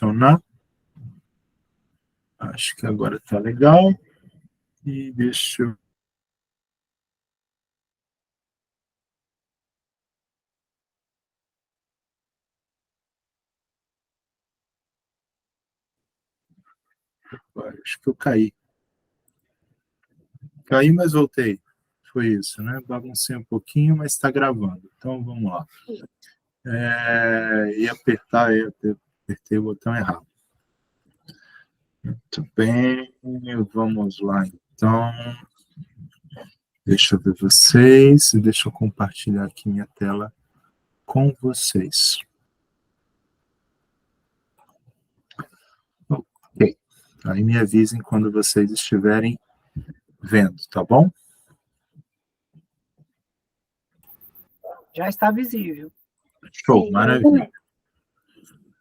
Então, acho que agora está legal. E deixa eu... Acho que eu caí. Caí, mas voltei. Foi isso, né? Baguncei um pouquinho, mas está gravando. Então, vamos lá. E apertei o botão errado. Muito bem, vamos lá, então. Deixa eu ver vocês, e deixa eu compartilhar aqui minha tela com vocês. Ok. Aí me avisem quando vocês estiverem vendo, tá bom? Já está visível. Show, maravilha.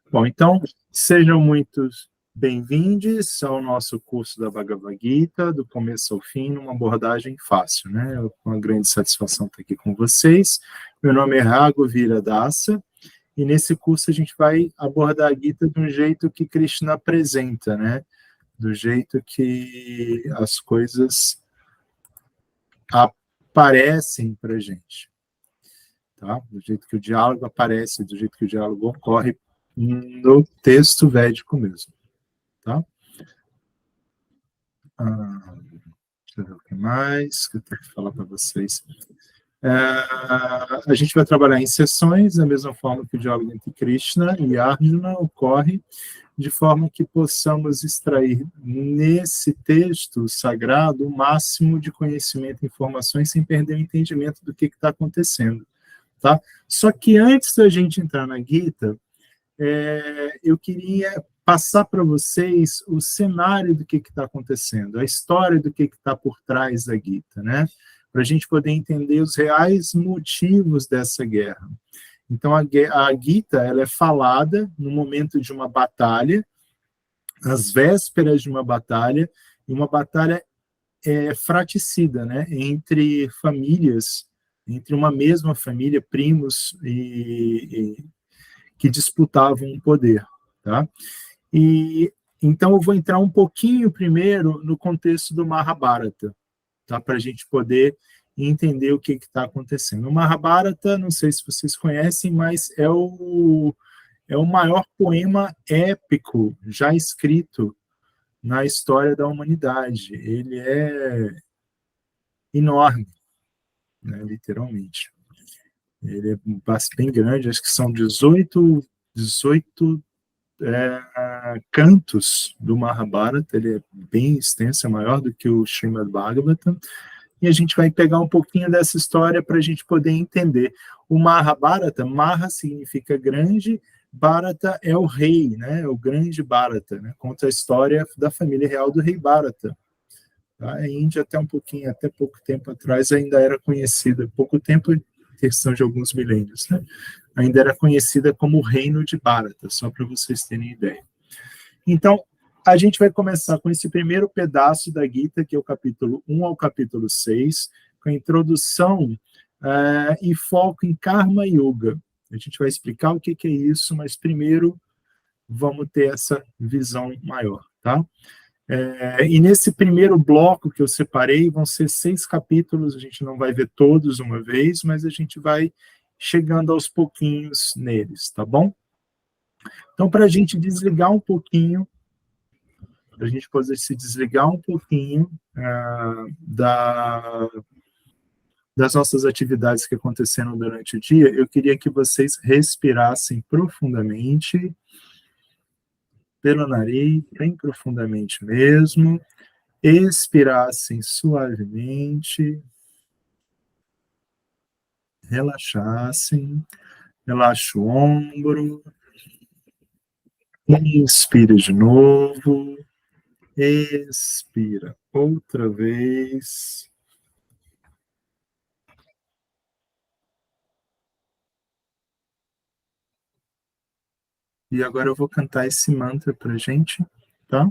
Bom, então, sejam muito bem-vindos ao nosso curso da Bhagavad Gita, do começo ao fim, numa abordagem fácil, né? É uma grande satisfação estar aqui com vocês. Meu nome é Raghavira Dasa, e nesse curso a gente vai abordar a Gita de um jeito que Krishna apresenta, né? Do jeito que as coisas aparecem para a gente. Tá? Do jeito que o diálogo aparece, do jeito que o diálogo ocorre no texto védico mesmo. Tá? Deixa eu ver o que mais que eu tenho que falar para vocês. A gente vai trabalhar em sessões, da mesma forma que o diálogo entre Krishna e Arjuna ocorre, de forma que possamos extrair nesse texto sagrado o máximo de conhecimento e informações sem perder o entendimento do que está acontecendo. Tá? Só que antes da gente entrar na Gita, eu queria passar para vocês o cenário do que está acontecendo, a história do que está por trás da Gita, né? Para a gente poder entender os reais motivos dessa guerra. Então, a Gita ela é falada no momento de uma batalha, às vésperas de uma batalha, e uma batalha fratricida, né? Entre famílias, entre uma mesma família, primos que disputavam o poder, tá? E então eu vou entrar um pouquinho primeiro no contexto do Mahabharata, tá? Para a gente poder entender o que está acontecendo. O Mahabharata, não sei se vocês conhecem, mas é o maior poema épico já escrito na história da humanidade. Ele é enorme, né, literalmente. Ele é bem grande, acho que são 18 cantos do Mahabharata, ele é bem extenso, é maior do que o Srimad Bhagavatam, e a gente vai pegar um pouquinho dessa história para a gente poder entender. O Mahabharata, Maha significa grande, Bharata é o rei, né? O grande Bharata, né? Conta a história da família real do rei Bharata. Tá? A Índia até pouco tempo atrás ainda era conhecida, pouco tempo, questão de alguns milênios, né? Ainda era conhecida como o Reino de Bharata, só para vocês terem ideia. Então, a gente vai começar com esse primeiro pedaço da Gita, que é o capítulo 1 ao capítulo 6, com a introdução e foco em Karma Yoga. A gente vai explicar o que é isso, mas primeiro vamos ter essa visão maior, tá? E nesse primeiro bloco que eu separei, vão ser 6 capítulos, a gente não vai ver todos uma vez, mas a gente vai chegando aos pouquinhos neles, tá bom? Então, para a gente desligar um pouquinho, para a gente poder se desligar um pouquinho das nossas atividades que aconteceram durante o dia, eu queria que vocês respirassem profundamente, pelo nariz, bem profundamente mesmo, expirassem suavemente, relaxassem, relaxa o ombro, inspira de novo, expira outra vez. E agora eu vou cantar esse mantra pra gente, tá?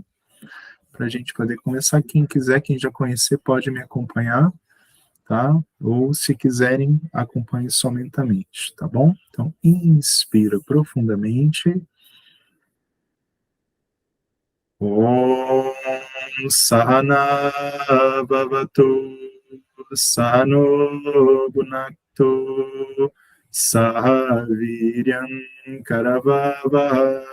Pra gente poder começar. Quem quiser, quem já conhecer, pode me acompanhar, tá? Ou se quiserem, acompanhe somente, tá bom? Então, inspira profundamente. Om Sahana Bhavatu Sahano Bhunaktu Saha Viryam Karavavai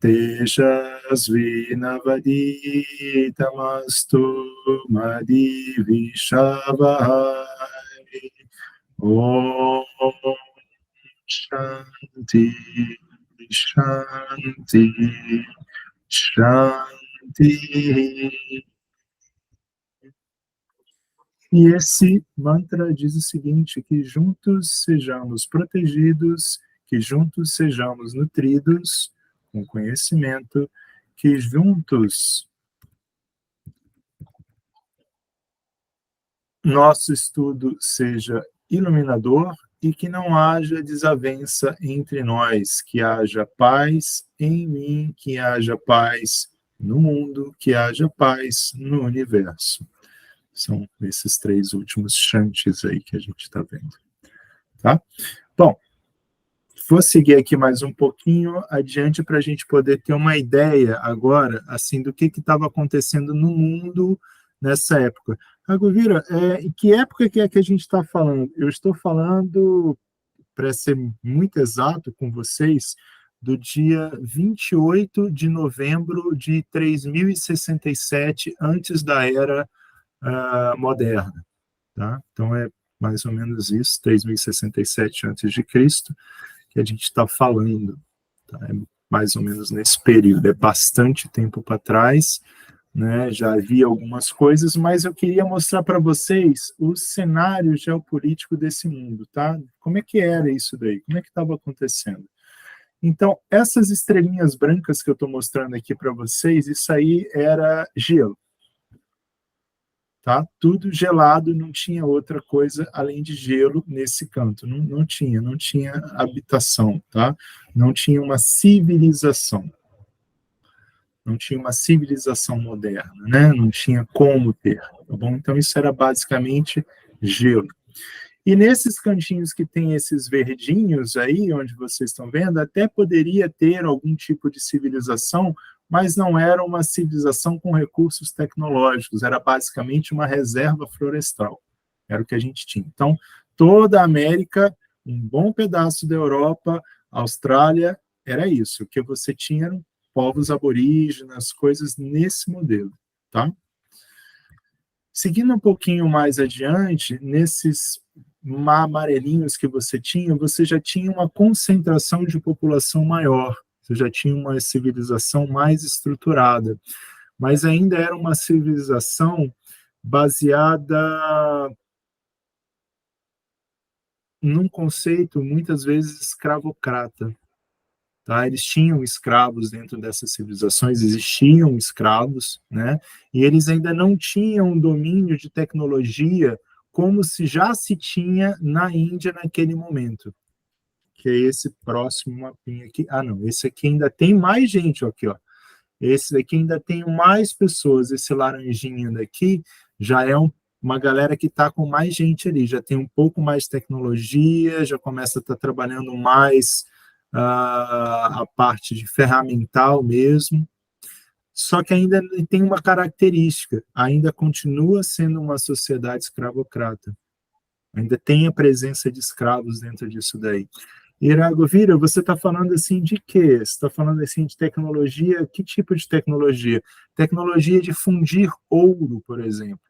Tejasvinavaditamastu Madhivishavai. Om Shanti Shanti Shanti. E esse mantra diz o seguinte, que juntos sejamos protegidos, que juntos sejamos nutridos com conhecimento, que juntos nosso estudo seja iluminador e que não haja desavença entre nós, que haja paz em mim, que haja paz no mundo, que haja paz no universo. São esses 3 últimos chantes aí que a gente está vendo. Tá? Bom, vou seguir aqui mais um pouquinho adiante para a gente poder ter uma ideia agora, assim, do que estava acontecendo no mundo nessa época. Ragovira, em que época que é que a gente está falando? Eu estou falando, para ser muito exato com vocês, do dia 28 de novembro de 3067, antes da Era moderna. Tá? Então, é mais ou menos isso, 3067 a.C., que a gente está falando. Tá? É mais ou menos nesse período, é bastante tempo para trás, né? Já havia algumas coisas, mas eu queria mostrar para vocês o cenário geopolítico desse mundo, tá? Como é que era isso daí? Como é que estava acontecendo? Então, essas estrelinhas brancas que eu estou mostrando aqui para vocês, isso aí era gelo. Tá? Tudo gelado, não tinha outra coisa além de gelo nesse canto, não tinha habitação, tá? Não tinha uma civilização, não tinha uma civilização moderna, né? Não tinha como ter, tá bom? Então isso era basicamente gelo. E nesses cantinhos que tem esses verdinhos aí, onde vocês estão vendo, até poderia ter algum tipo de civilização, mas não era uma civilização com recursos tecnológicos, era basicamente uma reserva florestal, era o que a gente tinha. Então, toda a América, um bom pedaço da Europa, Austrália, era isso, o que você tinha eram povos aborígenas, coisas nesse modelo, tá? Seguindo um pouquinho mais adiante, nesses amarelinhos que você já tinha uma concentração de população maior, você já tinha uma civilização mais estruturada, mas ainda era uma civilização baseada num conceito, muitas vezes, escravocrata. Tá? Eles tinham escravos dentro dessas civilizações, existiam escravos, né? E eles ainda não tinham um domínio de tecnologia como já se tinha na Índia naquele momento, que é esse próximo mapinha aqui. Ah, não, esse aqui ainda tem mais gente, aqui, ó. Esse daqui ainda tem mais pessoas, esse laranjinha daqui já é uma galera que está com mais gente ali, já tem um pouco mais de tecnologia, já começa a estar trabalhando mais a parte de ferramental mesmo, só que ainda tem uma característica, ainda continua sendo uma sociedade escravocrata, ainda tem a presença de escravos dentro disso daí. Iragovira, você está falando assim de quê? Você está falando assim de tecnologia, que tipo de tecnologia? Tecnologia de fundir ouro, por exemplo.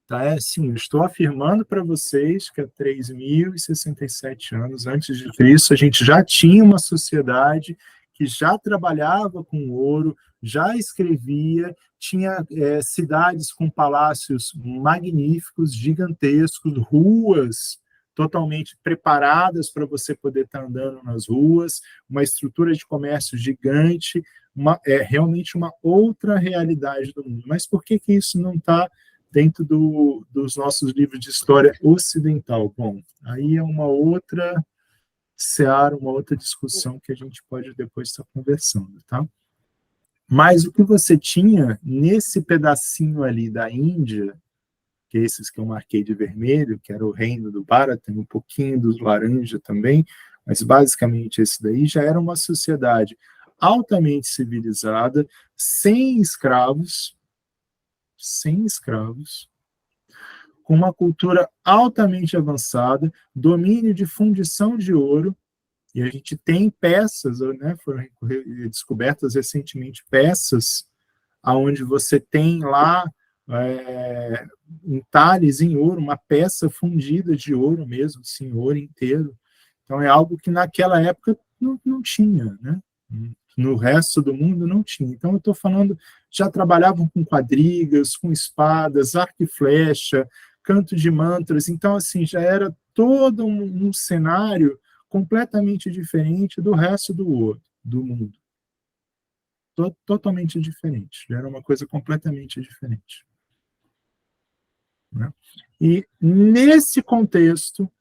Tá? Assim, eu estou afirmando para vocês que há 3067 anos antes de Cristo, a gente já tinha uma sociedade que já trabalhava com ouro, já escrevia, tinha cidades com palácios magníficos, gigantescos, ruas totalmente preparadas para você poder estar andando nas ruas, uma estrutura de comércio gigante, realmente uma outra realidade do mundo. Mas por que isso não está dentro dos nossos livros de história ocidental? Bom, aí é uma outra seara, uma outra discussão que a gente pode depois estar conversando, tá? Mas o que você tinha nesse pedacinho ali da Índia, que é esses que eu marquei de vermelho, que era o reino do Bharata, tem um pouquinho dos laranja também, mas basicamente esse daí já era uma sociedade altamente civilizada, sem escravos, com uma cultura altamente avançada, domínio de fundição de ouro, e a gente tem peças, né, foram descobertas recentemente peças onde você tem lá entalhes em ouro, uma peça fundida de ouro mesmo, assim, ouro inteiro. Então é algo que naquela época não tinha, né? No resto do mundo não tinha. Então eu estou falando, já trabalhavam com quadrigas, com espadas, arco e flecha, canto de mantras. Então assim já era todo um cenário completamente diferente do resto do mundo. Totalmente diferente. Já era uma coisa completamente diferente. Né? E nesse contexto,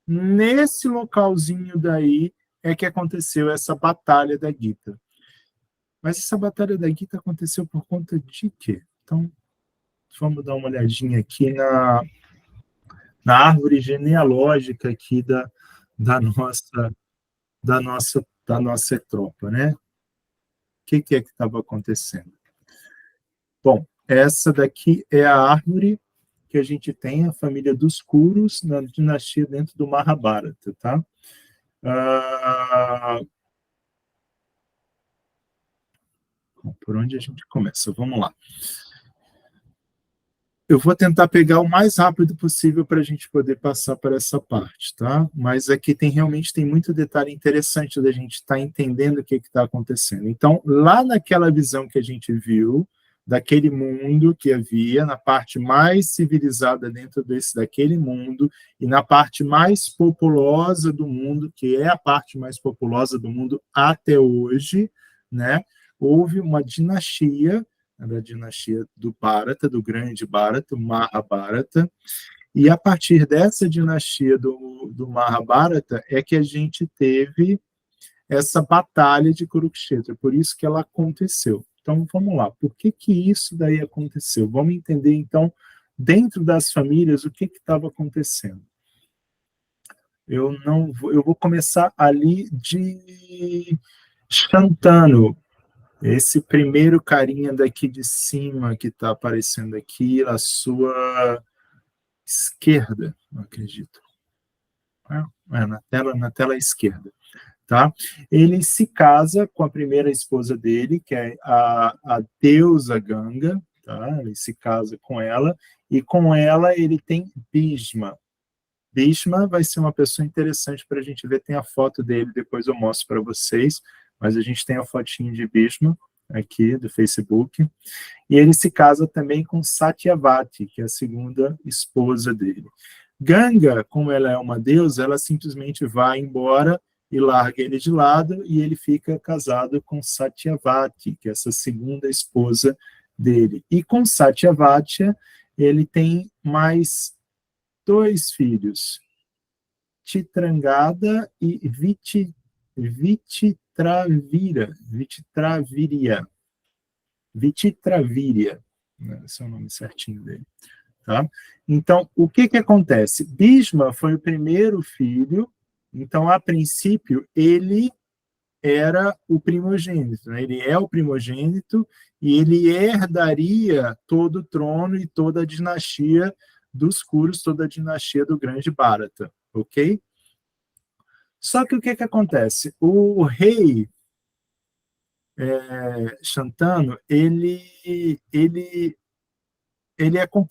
nesse localzinho daí, é que aconteceu essa batalha da Gita. Mas essa batalha da Gita aconteceu por conta de quê? Então, vamos dar uma olhadinha aqui na árvore genealógica aqui da nossa tropa, né? O que é que estava acontecendo? Bom, essa daqui é a árvore que a gente tem, a família dos Kurus, na dinastia dentro do Mahabharata, tá? Por onde a gente começa? Vamos lá. Eu vou tentar pegar o mais rápido possível para a gente poder passar para essa parte, tá? Mas aqui realmente tem muito detalhe interessante da gente estar entendendo o que está acontecendo. Então, lá naquela visão que a gente viu, daquele mundo que havia, na parte mais civilizada dentro daquele mundo, e na parte mais populosa do mundo, que é a parte mais populosa do mundo até hoje, né? Houve uma dinastia, da dinastia do Bharata, do grande Bharata, o Mahabharata, e a partir dessa dinastia do Mahabharata é que a gente teve essa batalha de Kurukshetra, por isso que ela aconteceu. Então, vamos lá, por que isso daí aconteceu? Vamos entender, então, dentro das famílias, o que estava acontecendo. Eu vou começar ali de Shantanu, esse primeiro carinha daqui de cima que está aparecendo aqui, à sua esquerda, não acredito. Na tela esquerda. Tá? Ele se casa com a primeira esposa dele, que é a deusa Ganga, tá? Ele se casa com ela, e com ela ele tem Bhishma. Bhishma vai ser uma pessoa interessante para a gente ver, tem a foto dele, depois eu mostro para vocês, mas a gente tem a fotinha de Bhishma aqui do Facebook, e ele se casa também com Satyavati, que é a segunda esposa dele. Ganga, como ela é uma deusa, ela simplesmente vai embora e larga ele de lado, e ele fica casado com Satyavati, que é essa segunda esposa dele. E com Satyavati, ele tem mais 2 filhos, Chitrangada e Vichitravirya, né? Esse é o nome certinho dele. Tá? Então, o que acontece? Bhishma foi o primeiro filho, então, a princípio, ele era o primogênito, né? Ele é o primogênito e ele herdaria todo o trono e toda a dinastia dos Kurus, toda a dinastia do grande Bharata, ok? Só que o que acontece? O rei Shantanu,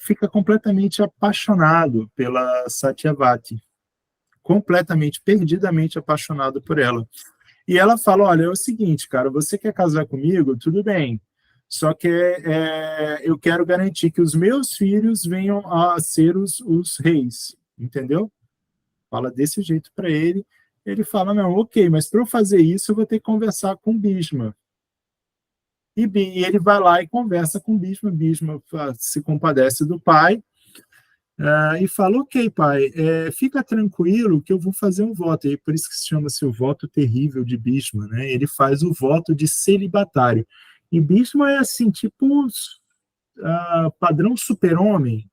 fica completamente apaixonado pela Satyavati, completamente, perdidamente apaixonado por ela. E ela fala, olha, é o seguinte, cara, você quer casar comigo? Tudo bem, só que eu quero garantir que os meus filhos venham a ser os reis, entendeu? Fala desse jeito para ele. Ele fala, não, ok, mas para eu fazer isso eu vou ter que conversar com o Bhishma. E ele vai lá e conversa com o Bhishma. Bhishma se compadece do pai e fala, ok, pai, fica tranquilo que eu vou fazer um voto. E por isso que se chama-se o voto terrível de Bhishma, né? Ele faz o voto de celibatário. E Bhishma é assim, tipo padrão super-homem,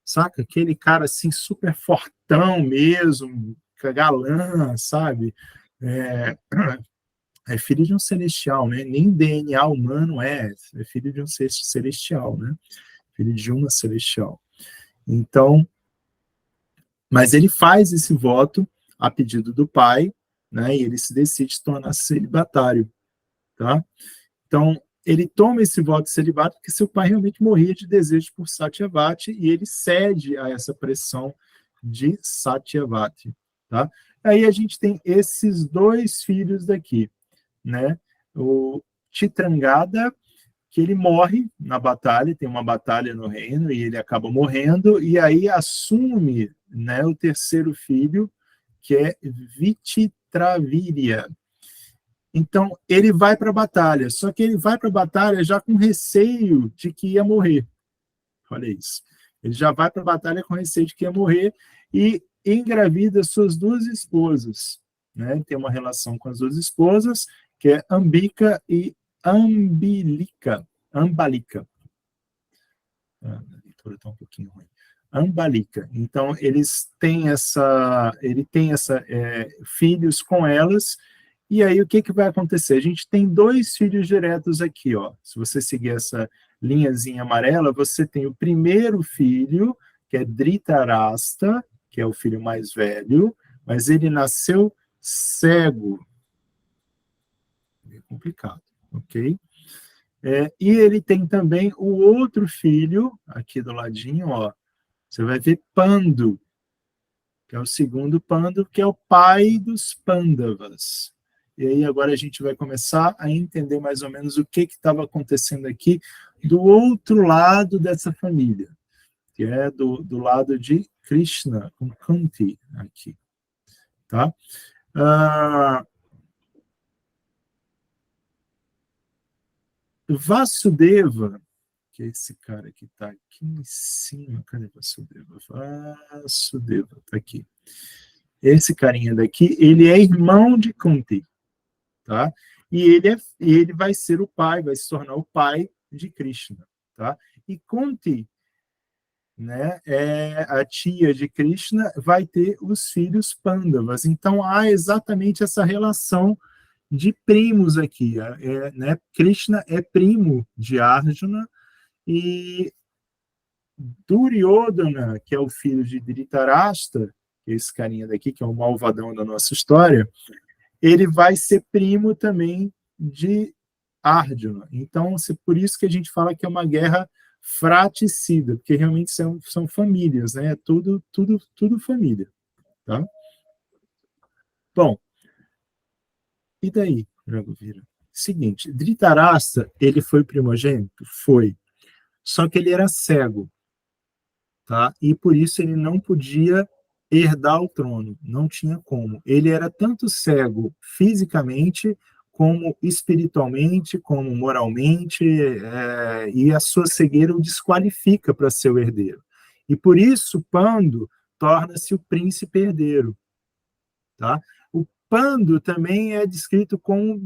saca? Aquele cara assim, super fortão mesmo, galã, sabe? é filho de um celestial, né? Nem DNA humano é filho de um celestial, né? Filho de uma celestial. Então, mas ele faz esse voto a pedido do pai, né? E ele se decide tornar celibatário, tá? Então, ele toma esse voto de celibato porque seu pai realmente morria de desejo por Satyavati e ele cede a essa pressão de Satyavati, tá? Aí a gente tem esses dois filhos daqui, né? O Chitrangada, que ele morre na batalha, tem uma batalha no reino e ele acaba morrendo, e aí assume, né, o terceiro filho, que é Vichitravirya. Então, ele vai para a batalha, só que ele vai para a batalha já com receio de que ia morrer. Olha isso. Ele já vai para a batalha com receio de que ia morrer e engravida suas duas esposas, né? Tem uma relação com as duas esposas, que é Ambika e Ambalika. A leitura está um pouquinho ruim. Ambalika. Então, ele tem filhos com elas, e aí o que vai acontecer? A gente tem dois filhos diretos aqui, ó. Se você seguir essa linhazinha amarela, você tem o primeiro filho, que é Dhritarashtra, que é o filho mais velho, mas ele nasceu cego. É complicado, ok? E ele tem também o outro filho, aqui do ladinho, ó. Você vai ver Pandu, que é o segundo Pandu, que é o pai dos Pandavas. E aí agora a gente vai começar a entender mais ou menos o que estava acontecendo aqui do outro lado dessa família, que é do lado de Krishna, com Kunti aqui. Tá? Vasudeva, que é esse cara que está aqui em cima, cadê Vasudeva? Vasudeva, está aqui. Esse carinha daqui, ele é irmão de Kunti, tá? E ele vai ser o pai, vai se tornar o pai de Krishna, tá? E Kunti, né, a tia de Krishna, vai ter os filhos Pandavas. Então há exatamente essa relação de primos aqui, né? Krishna é primo de Arjuna e Duryodhana, que é o filho de Dhritarashtra, que é esse carinha daqui, que é o malvadão da nossa história, ele vai ser primo também de Arjuna. Então, por isso que a gente fala que é uma guerra fratricida, porque realmente são famílias, né? Tudo família, tá? Bom, e daí, Raghuveera? Seguinte, Dhritarashtra, ele foi primogênito? Foi. Só que ele era cego, tá? E por isso ele não podia herdar o trono, não tinha como. Ele era tanto cego fisicamente, como espiritualmente, como moralmente, e a sua cegueira o desqualifica para ser o herdeiro. E por isso Pando torna-se o príncipe herdeiro, tá? O Pando também é descrito como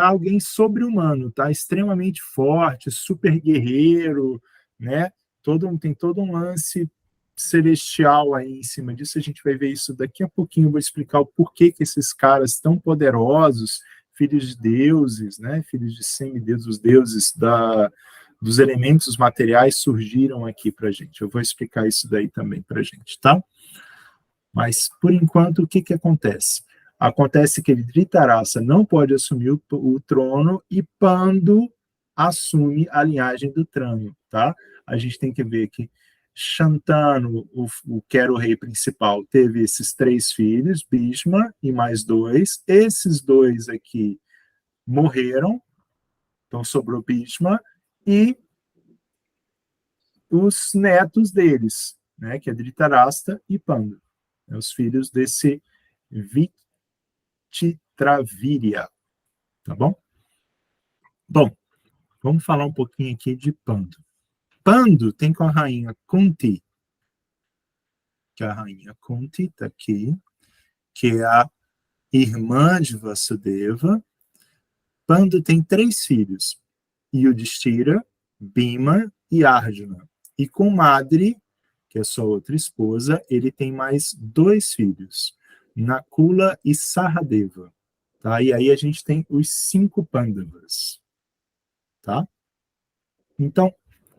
alguém sobre-humano, tá? Extremamente forte, super guerreiro, né? Tem todo um lance celestial aí em cima disso. A gente vai ver isso daqui a pouquinho. Eu vou explicar o porquê que esses caras tão poderosos, filhos de deuses, né? Filhos de semideuses, os deuses dos elementos materiais surgiram aqui para gente. Eu vou explicar isso daí também para gente, tá? Mas, por enquanto, o que acontece? Acontece que Dhritarashtra não pode assumir o trono e Pando assume a linhagem do trono, tá? A gente tem que ver que Shantanu, que era o rei principal, teve esses 3 filhos, Bhishma e mais 2. Esses 2 aqui morreram, então sobrou Bhishma, e os netos deles, né, que é Dhritarashtra e Pando, os filhos desse Vichitravirya, tá bom? Bom, vamos falar um pouquinho aqui de Pando. Pando tem com a rainha Kunti, que a rainha Kunti está aqui, que é a irmã de Vasudeva. Pando tem 3 filhos, Yudhishthira, Bhima e Arjuna. E com Madri, que é sua outra esposa, ele tem mais 2 filhos, Nakula e Sahadeva. Tá? E aí a gente tem os 5 Pandavas. Tá? Então,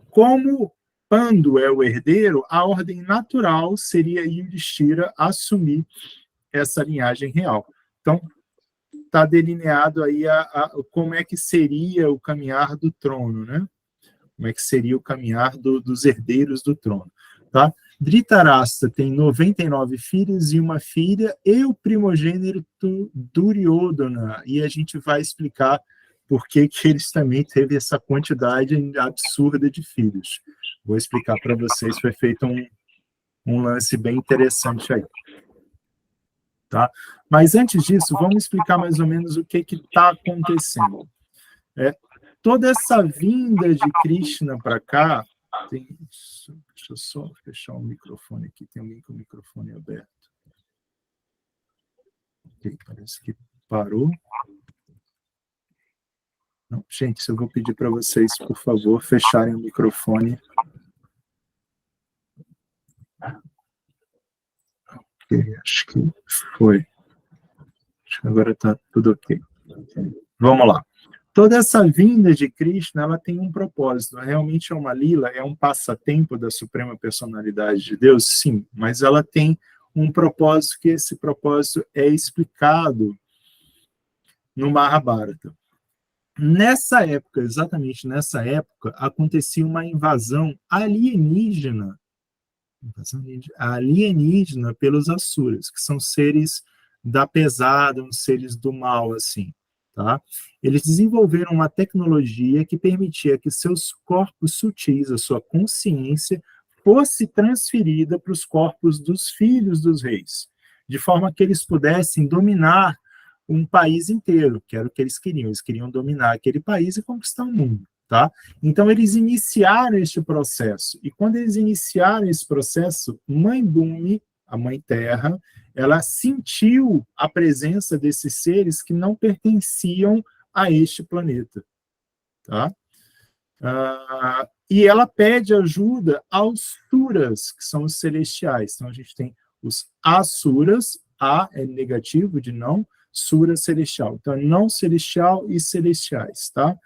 como Pandu é o herdeiro, a ordem natural seria Yudhishthira assumir essa linhagem real. Então, está delineado aí como é que seria o caminhar do trono, né? Como é que seria o caminhar dos herdeiros do trono, tá? Dhritarashtra tem 99 filhos e uma filha, e o primogênito Duryodhana, e a gente vai explicar por que eles também teve essa quantidade absurda de filhos. Vou explicar para vocês, foi feito um lance bem interessante aí. Tá? Mas antes disso, vamos explicar mais ou menos o que está acontecendo. Toda essa vinda de Krishna para cá, deixa eu só fechar o microfone aqui, tem alguém com o microfone aberto. Ok, parece que parou. Não, gente, eu vou pedir para vocês, por favor, fecharem o microfone. Ok, acho que foi. Acho que agora está tudo ok. Vamos lá. Toda essa vinda de Krishna, ela tem um propósito. Realmente é uma lila, é um passatempo da Suprema Personalidade de Deus? Sim, mas ela tem um propósito, que esse propósito é explicado no Mahabharata. Nessa época, exatamente nessa época, acontecia uma invasão alienígena pelos Asuras, que são seres da pesada, uns seres do mal, assim. Tá? Eles desenvolveram uma tecnologia que permitia que seus corpos sutis, a sua consciência, fosse transferida para os corpos dos filhos dos reis, de forma que eles pudessem dominar um país inteiro, que era o que eles queriam dominar aquele país e conquistar o mundo. Tá? Então, eles iniciaram este processo, e quando eles iniciaram esse processo, Mãe Bhumi, a Mãe Terra, ela sentiu a presença desses seres que não pertenciam a este planeta. Tá? E ela pede ajuda aos Suras, que são os celestiais. Então, a gente tem os Asuras, A é negativo de não, Sura celestial. Então, não celestial e celestiais. Tá?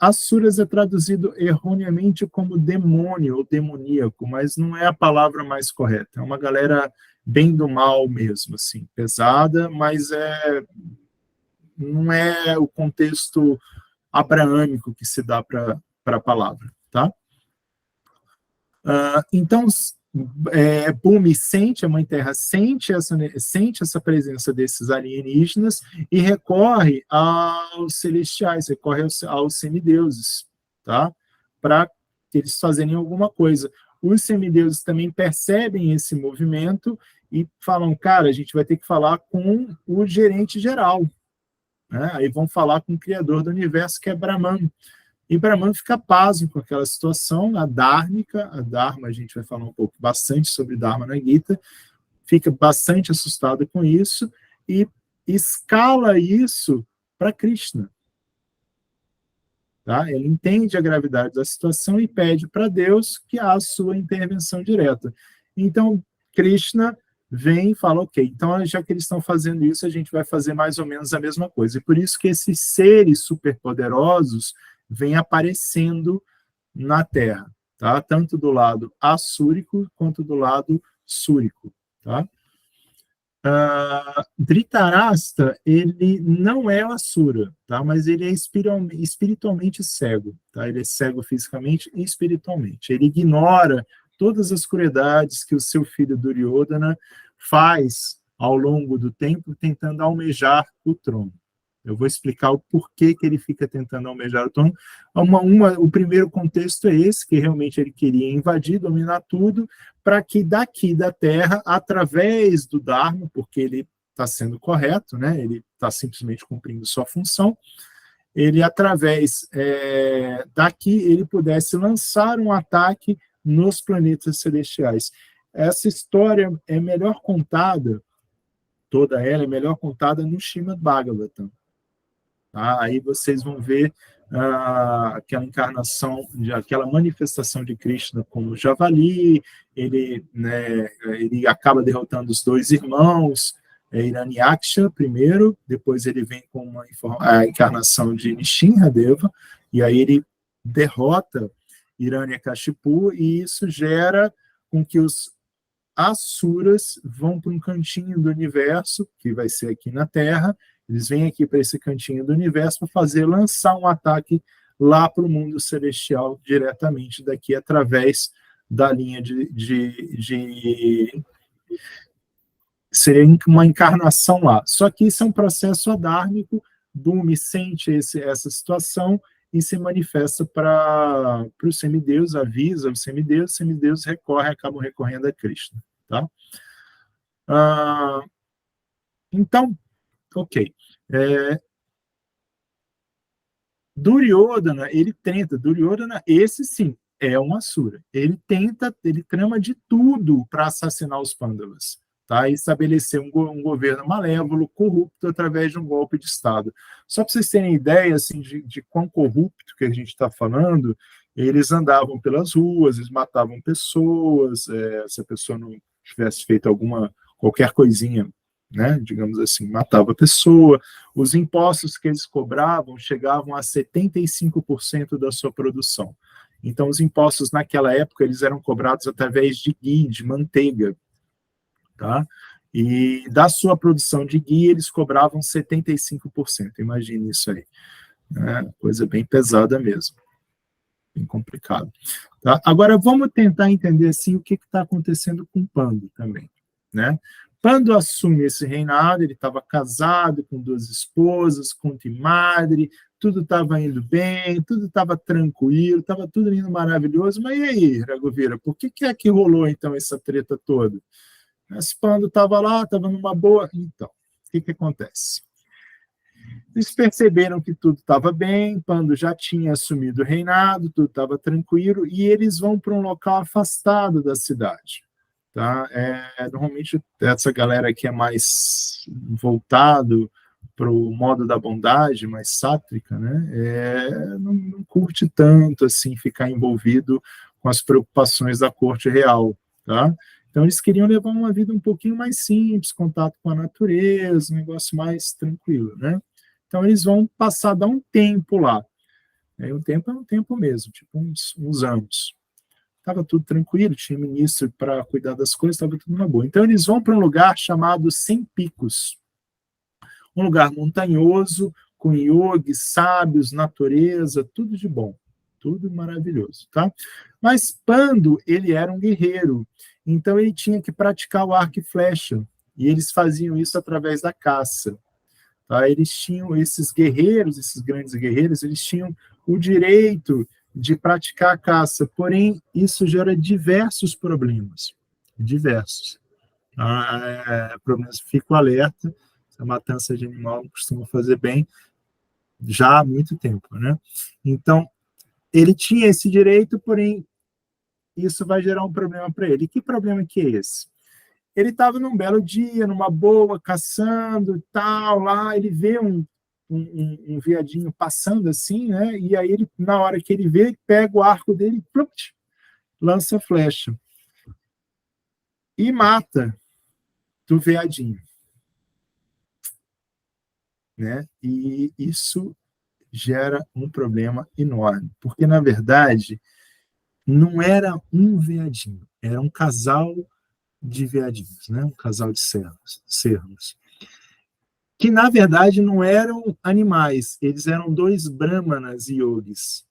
Asuras é traduzido erroneamente como demônio ou demoníaco, mas não é a palavra mais correta. É uma galera bem do mal mesmo, assim, pesada, mas não é o contexto abraâmico que se dá para a palavra, tá? Então, Bhumi sente, a Mãe Terra sente essa presença desses alienígenas e recorre aos celestiais, recorre aos semideuses, tá? Para que eles fazerem alguma coisa. Os semideuses também percebem esse movimento e falam, cara, a gente vai ter que falar com o gerente geral, né? Aí vão falar com o criador do universo, que é Brahman. E Brahman fica pasmo com aquela situação, a Dharma, a gente vai falar bastante sobre Dharma na Gita, fica bastante assustado com isso e escala isso para Krishna. Tá? Ele entende a gravidade da situação e pede para Deus que há a sua intervenção direta. Então, Krishna vem e fala, ok, então já que eles estão fazendo isso, a gente vai fazer mais ou menos a mesma coisa. E por isso que esses seres superpoderosos vêm aparecendo na Terra, tá? Tanto do lado assúrico quanto do lado súrico. Tá? Dhritarashtra, ele não é Asura, tá? Mas ele é espiritualmente cego. Tá? Ele é cego fisicamente e espiritualmente. Ele ignora todas as crueldades que o seu filho Duryodhana faz ao longo do tempo, tentando almejar o trono. Eu vou explicar o porquê que ele fica tentando almejar o trono. O primeiro contexto é esse, que realmente ele queria invadir, dominar tudo, para que daqui da Terra, através do Dharma, porque ele está sendo correto, né? Ele está simplesmente cumprindo sua função, ele, através daqui, ele pudesse lançar um ataque nos planetas celestiais. Essa história é melhor contada, toda ela é melhor contada no Srimad Bhagavatam. Tá? Aí vocês vão ver aquela encarnação, aquela manifestação de Krishna como javali, ele acaba derrotando os 2 irmãos, é Hiranyaksha primeiro, depois ele vem com a encarnação de Nishinradeva, e aí ele derrota Hiranyakashipu, e isso gera com que os Asuras vão para um cantinho do universo, que vai ser aqui na Terra, eles vêm aqui para esse cantinho do universo para lançar um ataque lá para o mundo celestial diretamente daqui, através da linha seria uma encarnação lá. Só que isso é um processo adármico, Bhumi sente essa situação e se manifesta para o semideus, avisa o semideus acabam recorrendo a Krishna. Tá? Então, ok. Duryodhana, Duryodhana, esse sim, é um Asura. Ele trama de tudo para assassinar os Pandavas, tá? E estabelecer um governo malévolo, corrupto, através de um golpe de Estado. Só para vocês terem ideia assim, de quão corrupto que a gente está falando, eles andavam pelas ruas, eles matavam pessoas, se a pessoa não tivesse feito qualquer coisinha, né, digamos assim, matava a pessoa. Os impostos que eles cobravam chegavam a 75% da sua produção. Então, os impostos naquela época eles eram cobrados através de ghee, de manteiga, tá? E da sua produção de ghee eles cobravam 75%. Imagine isso aí, né? Coisa bem pesada mesmo, bem complicado. Tá? Agora vamos tentar entender assim o que está acontecendo com Pandu também, né? Pandu assume esse reinado, ele estava casado com 2 esposas, com Timadri, tudo estava indo bem, tudo estava tranquilo, estava tudo indo maravilhoso, mas e aí, Raghuveera, por que é que rolou então essa treta toda? Esse Pandu estava lá, estava numa boa, então, o que acontece? Eles perceberam que tudo estava bem, Pandu já tinha assumido o reinado, tudo estava tranquilo, e eles vão para um local afastado da cidade. Tá? Normalmente essa galera aqui é mais voltado para o modo da bondade, mais sátrica, né? Não curte tanto assim ficar envolvido com as preocupações da corte real, tá? Então eles queriam levar uma vida um pouquinho mais simples, contato com a natureza, um negócio mais tranquilo, né? Então eles vão dar um tempo lá. O tempo é um tempo mesmo, tipo uns anos. Estava tudo tranquilo, tinha ministro para cuidar das coisas, estava tudo na boa. Então, eles vão para um lugar chamado Sem Picos, um lugar montanhoso, com yogis, sábios, natureza, tudo de bom, tudo maravilhoso, tá? Mas Pandu, ele era um guerreiro, então ele tinha que praticar o arco e flecha, e eles faziam isso através da caça. Tá? Eles tinham, esses grandes guerreiros, eles tinham o direito de praticar a caça, porém, isso gera diversos problemas. Diversos. Problemas, fico alerta, a matança de animal não costuma fazer bem já há muito tempo, né? Então, ele tinha esse direito, porém, isso vai gerar um problema para ele. E que problema que é esse? Ele estava num belo dia, numa boa, caçando e tal, lá, ele vê um viadinho passando assim, né? E aí ele, na hora que ele vê, ele pega o arco dele e plup, lança a flecha e mata do veadinho, né? E isso gera um problema enorme, porque na verdade não era um veadinho, era um casal de veadinhos, né? Um casal de cervos. Que na verdade não eram animais, eles eram 2 brahmanas yogis.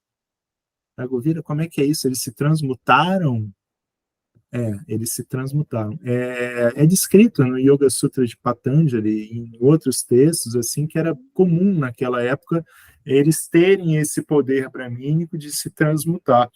Raghuveera, como é que é isso? Eles se transmutaram? Eles se transmutaram. É descrito no Yoga Sutra de Patanjali, em outros textos, assim, que era comum naquela época eles terem esse poder brahmínico de se transmutar.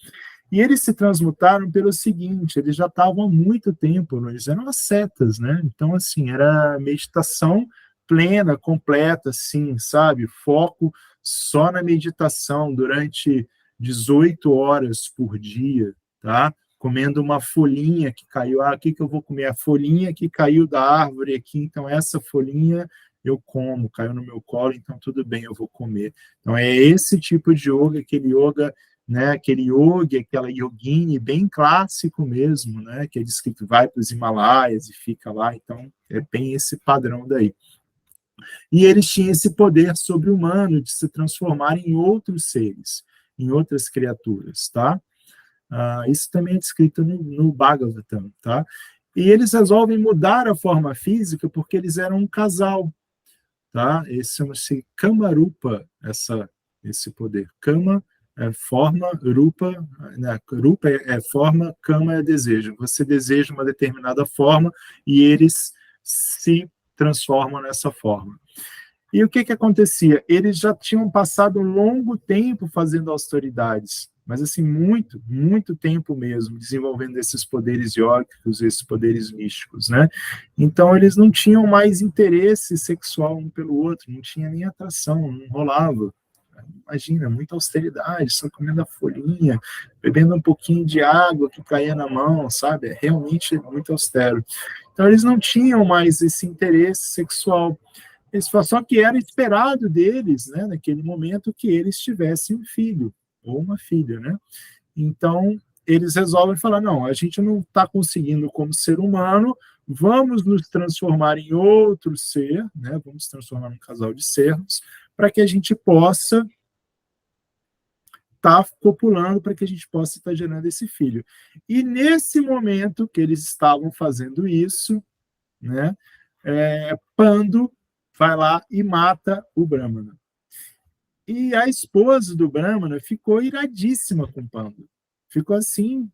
E eles se transmutaram pelo seguinte, eles já estavam há muito tempo, eles eram ascetas, né? Então, assim, era meditação plena, completa, assim, sabe? Foco só na meditação durante 18 horas por dia, tá? Comendo uma folhinha que caiu, o que eu vou comer? A folhinha que caiu da árvore aqui, então essa folhinha eu como, caiu no meu colo, então tudo bem, eu vou comer. Então é esse tipo de yoga, aquele yoga né, aquele yogi, aquela yogini bem clássico mesmo, né, que é descrito, vai para os Himalaias e fica lá, então é bem esse padrão daí. E eles tinham esse poder sobre-humano de se transformar em outros seres, em outras criaturas, tá? Isso também é descrito no Bhagavatam, tá? E eles resolvem mudar a forma física porque eles eram um casal, tá? Esse chama-se Kamarupa, esse poder. Kama é forma, Rupa, né? Rupa é forma, Kama é desejo. Você deseja uma determinada forma e eles se transformam nessa forma. E o que acontecia? Eles já tinham passado um longo tempo fazendo austeridades, mas assim, muito, muito tempo mesmo, desenvolvendo esses poderes iógicos, esses poderes místicos, né? Então, eles não tinham mais interesse sexual um pelo outro, não tinha nem atração, não rolava. Imagina, muita austeridade, só comendo a folhinha, bebendo um pouquinho de água que caía na mão, sabe? É realmente muito austero. Então, eles não tinham mais esse interesse sexual. Só que era esperado deles, né, naquele momento, que eles tivessem um filho ou uma filha, né? Então, eles resolvem falar, não, a gente não está conseguindo como ser humano, vamos nos transformar em outro ser, né? Vamos transformar num casal de servos, para que a gente possa estar copulando, para que a gente possa estar gerando esse filho. E nesse momento que eles estavam fazendo isso, né, Pando vai lá e mata o Brahmana. E a esposa do Brahmana ficou iradíssima com Pando. Ficou assim,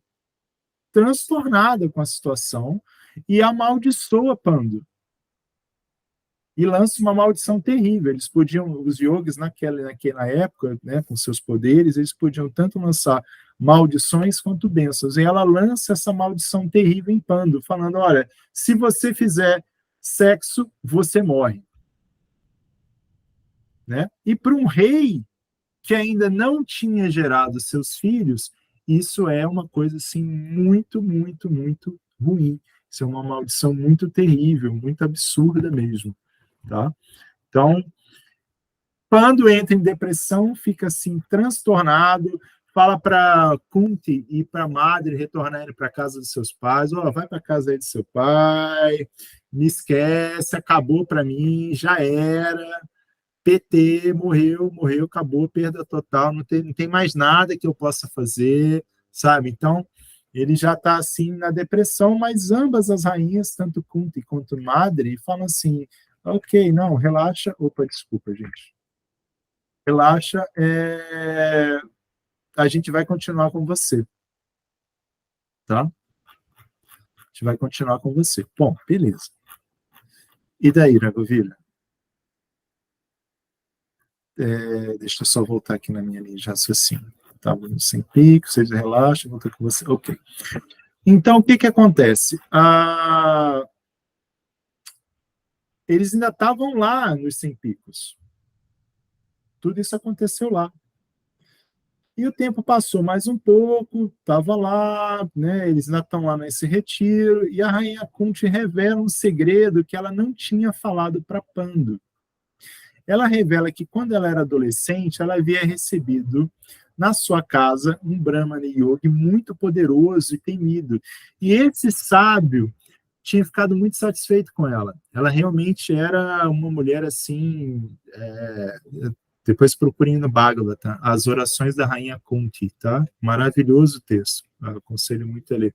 transtornada com a situação e amaldiçoa Pando. E lança uma maldição terrível. Eles podiam, os yogis naquela época, né, com seus poderes, eles podiam tanto lançar maldições quanto bênçãos. E ela lança essa maldição terrível em Pando, falando, olha, se você fizer sexo, você morre. Né? E para um rei que ainda não tinha gerado seus filhos, isso é uma coisa assim muito, muito, muito ruim. Isso é uma maldição muito terrível, muito absurda mesmo, tá? Então, quando entra em depressão, fica assim transtornado, fala para Kunti e para a madre retornarem para a casa dos seus pais, vai para a casa aí do seu pai, me esquece, acabou para mim, já era. PT, morreu, acabou, perda total, não tem mais nada que eu possa fazer, sabe? Então, ele já está assim na depressão, mas ambas as rainhas, tanto Kunti quanto Madre, falam assim, ok, não, relaxa, opa, desculpa, gente. Relaxa, a gente vai continuar com você, tá? A gente vai continuar com você. Bom, beleza. E daí, Raghuveera? Deixa eu só voltar aqui na minha linha de raciocínio. Estava no sem pico, vocês relaxam, voltou com você. Ok. Então, o que acontece? Eles ainda estavam lá nos 100 picos. Tudo isso aconteceu lá. E o tempo passou mais um pouco, estava lá, né, eles ainda estão lá nesse retiro, e a rainha Kunti revela um segredo que ela não tinha falado para Pando. Ela revela que quando ela era adolescente, ela havia recebido na sua casa um Brahmana Yogi muito poderoso e temido. E esse sábio tinha ficado muito satisfeito com ela. Ela realmente era uma mulher assim. Depois procurem no Bhagavatam, As Orações da Rainha Kunti, tá? Maravilhoso texto. Eu aconselho muito a ler.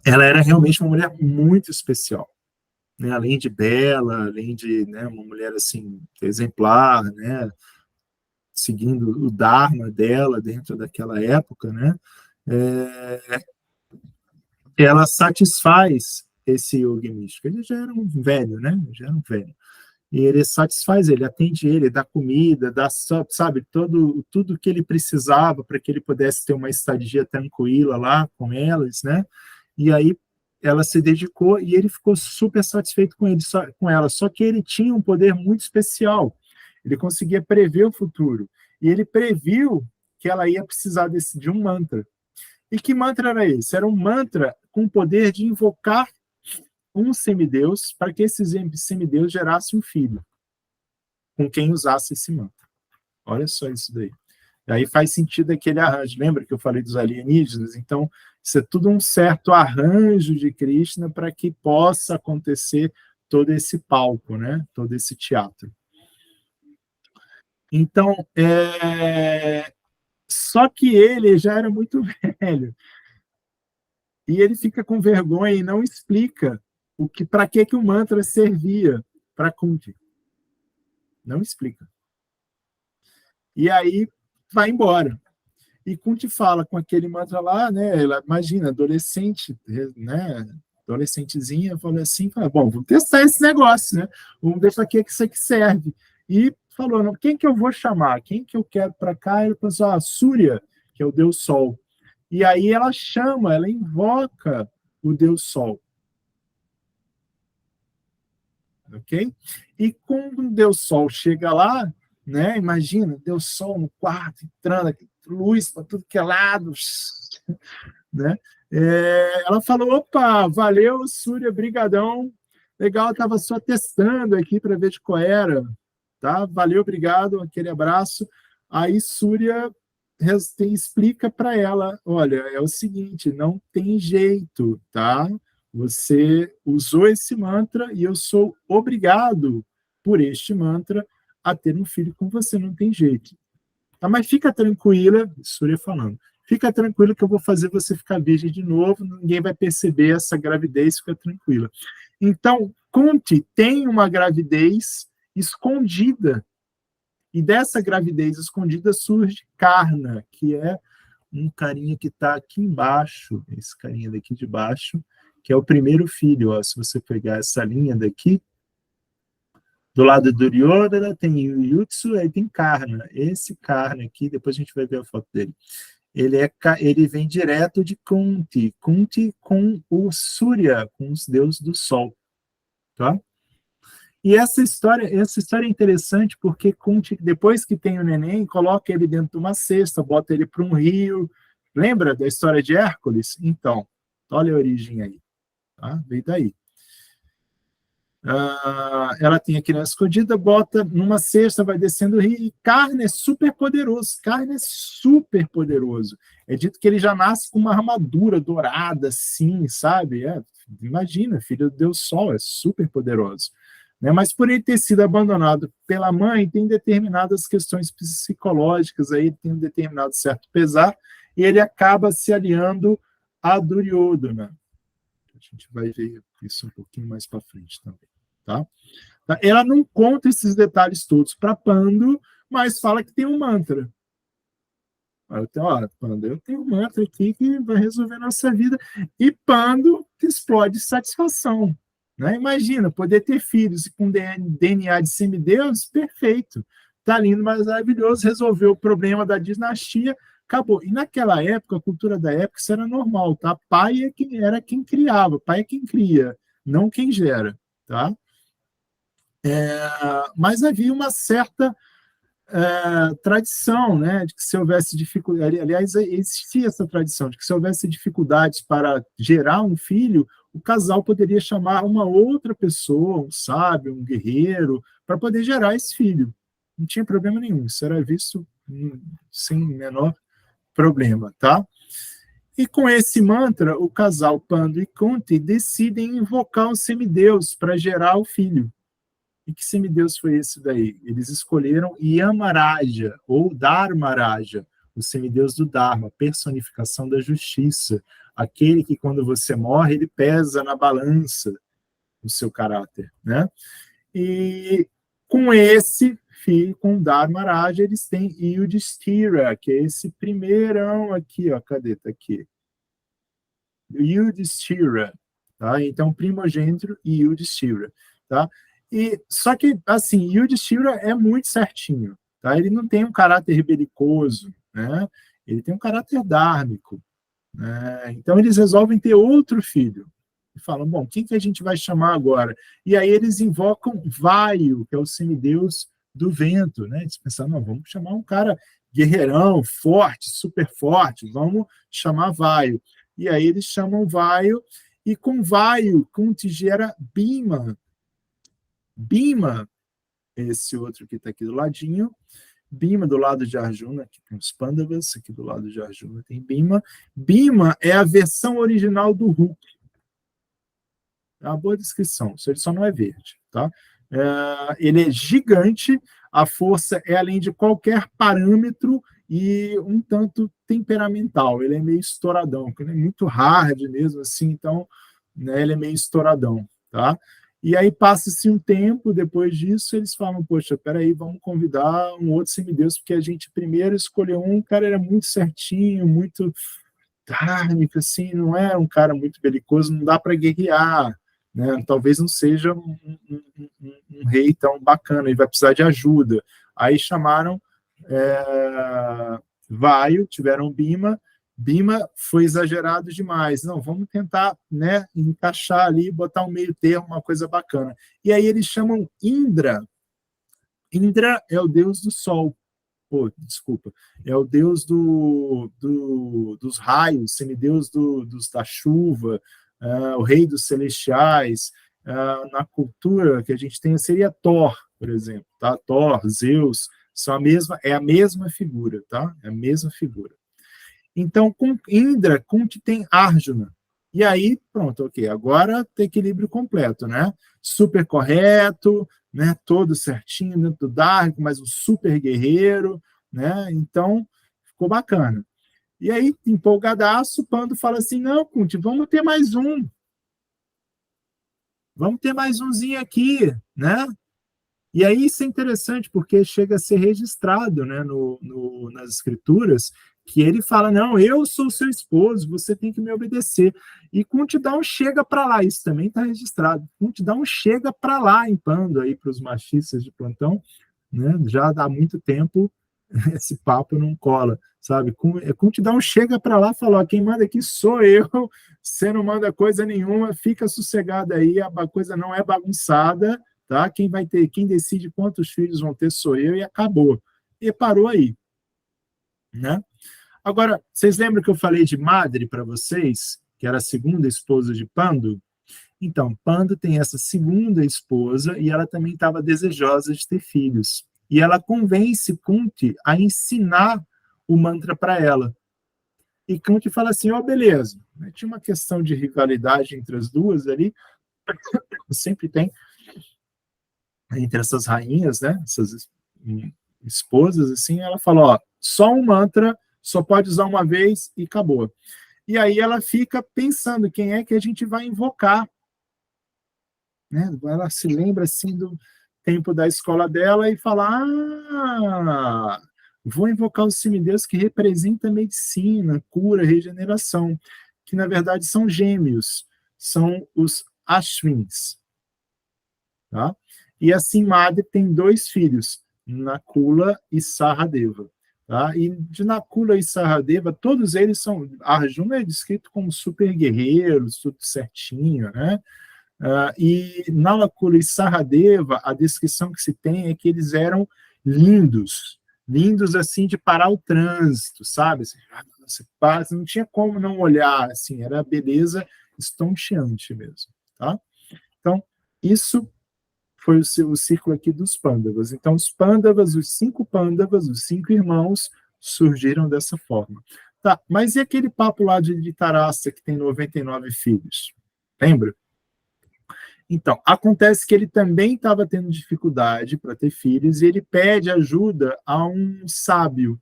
Ela era realmente uma mulher muito especial. Né, além de bela, além de, né, uma mulher assim exemplar, né, seguindo o dharma dela dentro daquela época, né, ela satisfaz esse yogi místico. Ele já era um velho, né, já era um velho. E ele satisfaz ele, atende ele, dá comida, dá, sabe, tudo que ele precisava para que ele pudesse ter uma estadia tranquila lá com elas, né, e aí ela se dedicou e ele ficou super satisfeito com ela. Só que ele tinha um poder muito especial. Ele conseguia prever o futuro. E ele previu que ela ia precisar de um mantra. E que mantra era esse? Era um mantra com o poder de invocar um semideus para que esse semideus gerasse um filho com quem usasse esse mantra. Olha só isso daí. Aí faz sentido aquele arranjo. Lembra que eu falei dos alienígenas? Então, isso é tudo um certo arranjo de Krishna para que possa acontecer todo esse palco, né? Todo esse teatro. Então, só que ele já era muito velho. E ele fica com vergonha e não explica para que o mantra servia para Kunti. Não explica. E aí vai embora. E Kunti fala com aquele mantra lá, né? Ela, imagina, adolescente, né? Adolescentezinha, falou assim: bom, vamos testar esse negócio, né? Vamos ver para que isso aqui serve. E falou: não, quem que eu vou chamar? Quem que eu quero para cá? Ele pensou: Súria, que é o Deus Sol. E aí ela chama, ela invoca o Deus Sol. Ok? E quando o Deus Sol chega lá, né? Imagina, Deus Sol no quarto, entrando, luz para tudo que é lado, né? Ela falou: opa, valeu, Súria, brigadão. Legal, estava só testando aqui para ver de qual era. Tá? Valeu, obrigado, aquele abraço. Aí Súria explica para ela: olha, é o seguinte, não tem jeito, tá? Você usou esse mantra e eu sou obrigado, por este mantra, a ter um filho com você, não tem jeito. Tá? Mas fica tranquila, Súria falando, fica tranquila que eu vou fazer você ficar virgem de novo, ninguém vai perceber essa gravidez, fica tranquila. Então, Kunti tem uma gravidez escondida, e dessa gravidez escondida surge Karna, que é um carinha que está aqui embaixo, esse carinha daqui de baixo, que é o primeiro filho. Ó, se você pegar essa linha daqui, do lado do Duryodhana tem o Yutsu, aí tem Karna. Esse Karna aqui, depois a gente vai ver a foto dele. Ele vem direto de Kunti com o Surya, com os deuses do Sol. Tá? E essa história é interessante porque Kunti, depois que tem o neném, coloca ele dentro de uma cesta, bota ele para um rio. Lembra da história de Hércules? Então, olha a origem aí. Tá? Veio daí. Ela tem a criança escondida, bota numa cesta, vai descendo o rio, e Karna é super poderoso. Karna é super poderoso. É dito que ele já nasce com uma armadura dourada, assim, sabe? Imagina, filho do Deus Sol, é super poderoso. Né? Mas por ele ter sido abandonado pela mãe, tem determinadas questões psicológicas, aí tem um determinado certo pesar, e ele acaba se aliando a Duryodhana. A gente vai ver isso um pouquinho mais para frente também. Tá? Ela não conta esses detalhes todos para Pandu, mas fala que tem um mantra. Pandu, eu tenho um mantra aqui que vai resolver a nossa vida. E Pandu explode satisfação. Né? Imagina, poder ter filhos com DNA de semideus, perfeito. Tá lindo, mas maravilhoso, resolveu o problema da dinastia, acabou. E naquela época, a cultura da época, isso era normal, tá? Pai era quem criava, pai é quem cria, não quem gera, tá? Mas havia uma certa tradição, né, de que se houvesse dificuldade, aliás, existia essa tradição de que se houvesse dificuldades para gerar um filho, o casal poderia chamar uma outra pessoa, um sábio, um guerreiro, para poder gerar esse filho. Não tinha problema nenhum, isso era visto sem menor problema, tá? E com esse mantra, o casal Pandu e Kunti decidem invocar um semideus para gerar o filho. E que semideus foi esse daí? Eles escolheram Yamaraja, ou Dharmaraja, o semideus do Dharma, personificação da justiça. Aquele que, quando você morre, ele pesa na balança o seu caráter. Né? E com esse filho, com Dharmaraja, eles têm Yudhishthira, que é esse primeirão aqui, ó, cadê? Tá aqui. Yudhishthira. Tá? Então, primogênito e Yudhishthira. Tá? Só que, assim, Yudhishthira é muito certinho, tá? Ele não tem um caráter belicoso, né? Ele tem um caráter dármico, né? Então, eles resolvem ter outro filho. E falam, bom, quem que a gente vai chamar agora? E aí eles invocam Vayu, que é o semideus do vento, né? Eles pensaram, não, vamos chamar um cara guerreirão, forte, super forte, vamos chamar Vayu. E aí eles chamam Vayu, e com Vayu, Kunti gera Bhima, esse outro que está aqui do ladinho, Bhima do lado de Arjuna, aqui tem os Pandavas, aqui do lado de Arjuna tem Bhima. Bhima é a versão original do Hulk. É uma boa descrição, ele só não é verde, tá? Ele é gigante, a força é além de qualquer parâmetro e um tanto temperamental. Ele é meio estouradão, ele é muito hard mesmo, assim, então, né, ele é meio estouradão, tá? E aí passa-se um tempo, depois disso, eles falam, poxa, peraí, vamos convidar um outro semideus, porque a gente primeiro escolheu um, o cara era muito certinho, muito kármica, assim, não é um cara muito belicoso, não dá para guerrear, né? Talvez não seja um rei tão bacana, ele vai precisar de ajuda. Aí chamaram Vaio, tiveram Bhima. Bhima foi exagerado demais. Não, vamos tentar, né, encaixar ali, botar um meio termo, uma coisa bacana. E aí eles chamam Indra. Indra é o deus do sol. Pô, desculpa, é o deus dos raios, semideus da chuva, o rei dos celestiais. Na cultura que a gente tem, seria Thor, por exemplo, tá? Thor, Zeus, é a mesma figura, tá? É a mesma figura. Então, com Indra, com que tem Arjuna. E aí, pronto, ok, agora tem equilíbrio completo, né? Super correto, né? Todo certinho dentro do Dark, mas um super guerreiro, né? Então, ficou bacana. E aí, empolgadaço, o Pando fala assim, não, Kunti, vamos ter mais um. Vamos ter mais umzinho aqui, né? E aí isso é interessante, porque chega a ser registrado, né, nas escrituras, que ele fala, não, eu sou seu esposo, você tem que me obedecer. E Kunti dá um chega para lá, isso também está registrado. Kunti dá um chega para lá em Pando, aí para os machistas de plantão, né, já há muito tempo esse papo não cola, sabe? Kunti dá um chega para lá e fala, ó, quem manda aqui sou eu, você não manda coisa nenhuma, fica sossegado aí, a coisa não é bagunçada, tá? Quem decide quantos filhos vão ter sou eu e acabou. E parou aí, né? Agora, vocês lembram que eu falei de Madre para vocês, que era a segunda esposa de Pando? Então, Pando tem essa segunda esposa e ela também estava desejosa de ter filhos. E ela convence Kunti a ensinar o mantra para ela. E Kunti fala assim, ó, beleza. Tinha uma questão de rivalidade entre as duas ali, sempre tem, entre essas rainhas, né, essas esposas, assim, ela fala, ó, só um mantra, só pode usar uma vez e acabou. E aí ela fica pensando quem é que a gente vai invocar, né? Ela se lembra, assim, do tempo da escola dela e fala, vou invocar os semideus que representam a medicina, cura, regeneração, que na verdade são gêmeos, são os Ashwins, tá? E assim, Madre tem 2 filhos, Nakula e Saradeva. Tá? E de Nakula e Saradeva, todos eles são... Arjuna é descrito como super guerreiros, tudo certinho, né? E Nakula e Saradeva, a descrição que se tem é que eles eram lindos, lindos assim de parar o trânsito, sabe? Você passa, não tinha como não olhar, assim, era beleza estonteante mesmo, tá? Então, isso foi o ciclo aqui dos Pândavas. Então, os Pândavas, os 5 Pândavas, os 5 irmãos, surgiram dessa forma. Tá, mas e aquele papo lá de Dhritarashtra, que tem 99 filhos? Lembra? Então, acontece que ele também estava tendo dificuldade para ter filhos e ele pede ajuda a um sábio,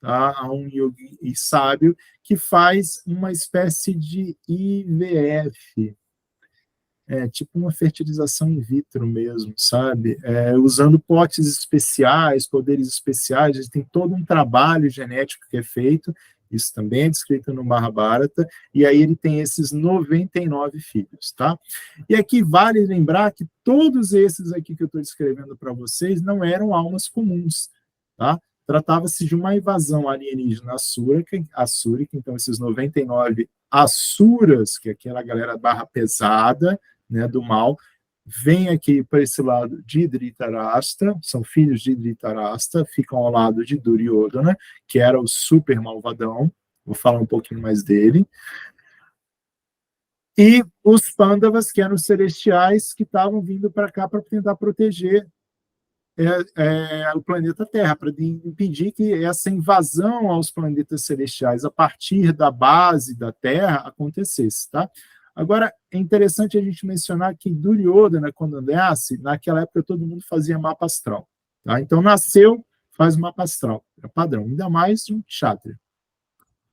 tá? A um yogi sábio que faz uma espécie de IVF, tipo uma fertilização in vitro mesmo, sabe? Usando potes especiais, poderes especiais, tem todo um trabalho genético que é feito, isso também é descrito no Mahabharata, e aí ele tem esses 99 filhos, tá? E aqui vale lembrar que todos esses aqui que eu estou descrevendo para vocês não eram almas comuns, tá? Tratava-se de uma invasão alienígena assúrica, então esses 99 asuras, que é aquela galera barra pesada, né, do mal, vem aqui para esse lado de Dhritarashtra, são filhos de Dhritarashtra, ficam ao lado de Duryodhana, que era o super malvadão, vou falar um pouquinho mais dele, e os Pandavas, que eram os celestiais, que estavam vindo para cá para tentar proteger o planeta Terra, para impedir que essa invasão aos planetas celestiais a partir da base da Terra acontecesse, tá? Agora, é interessante a gente mencionar que Duryodhana, quando nasce, naquela época todo mundo fazia mapa astral, tá? Então, nasceu, faz mapa astral, é padrão, ainda mais de um kshatriya,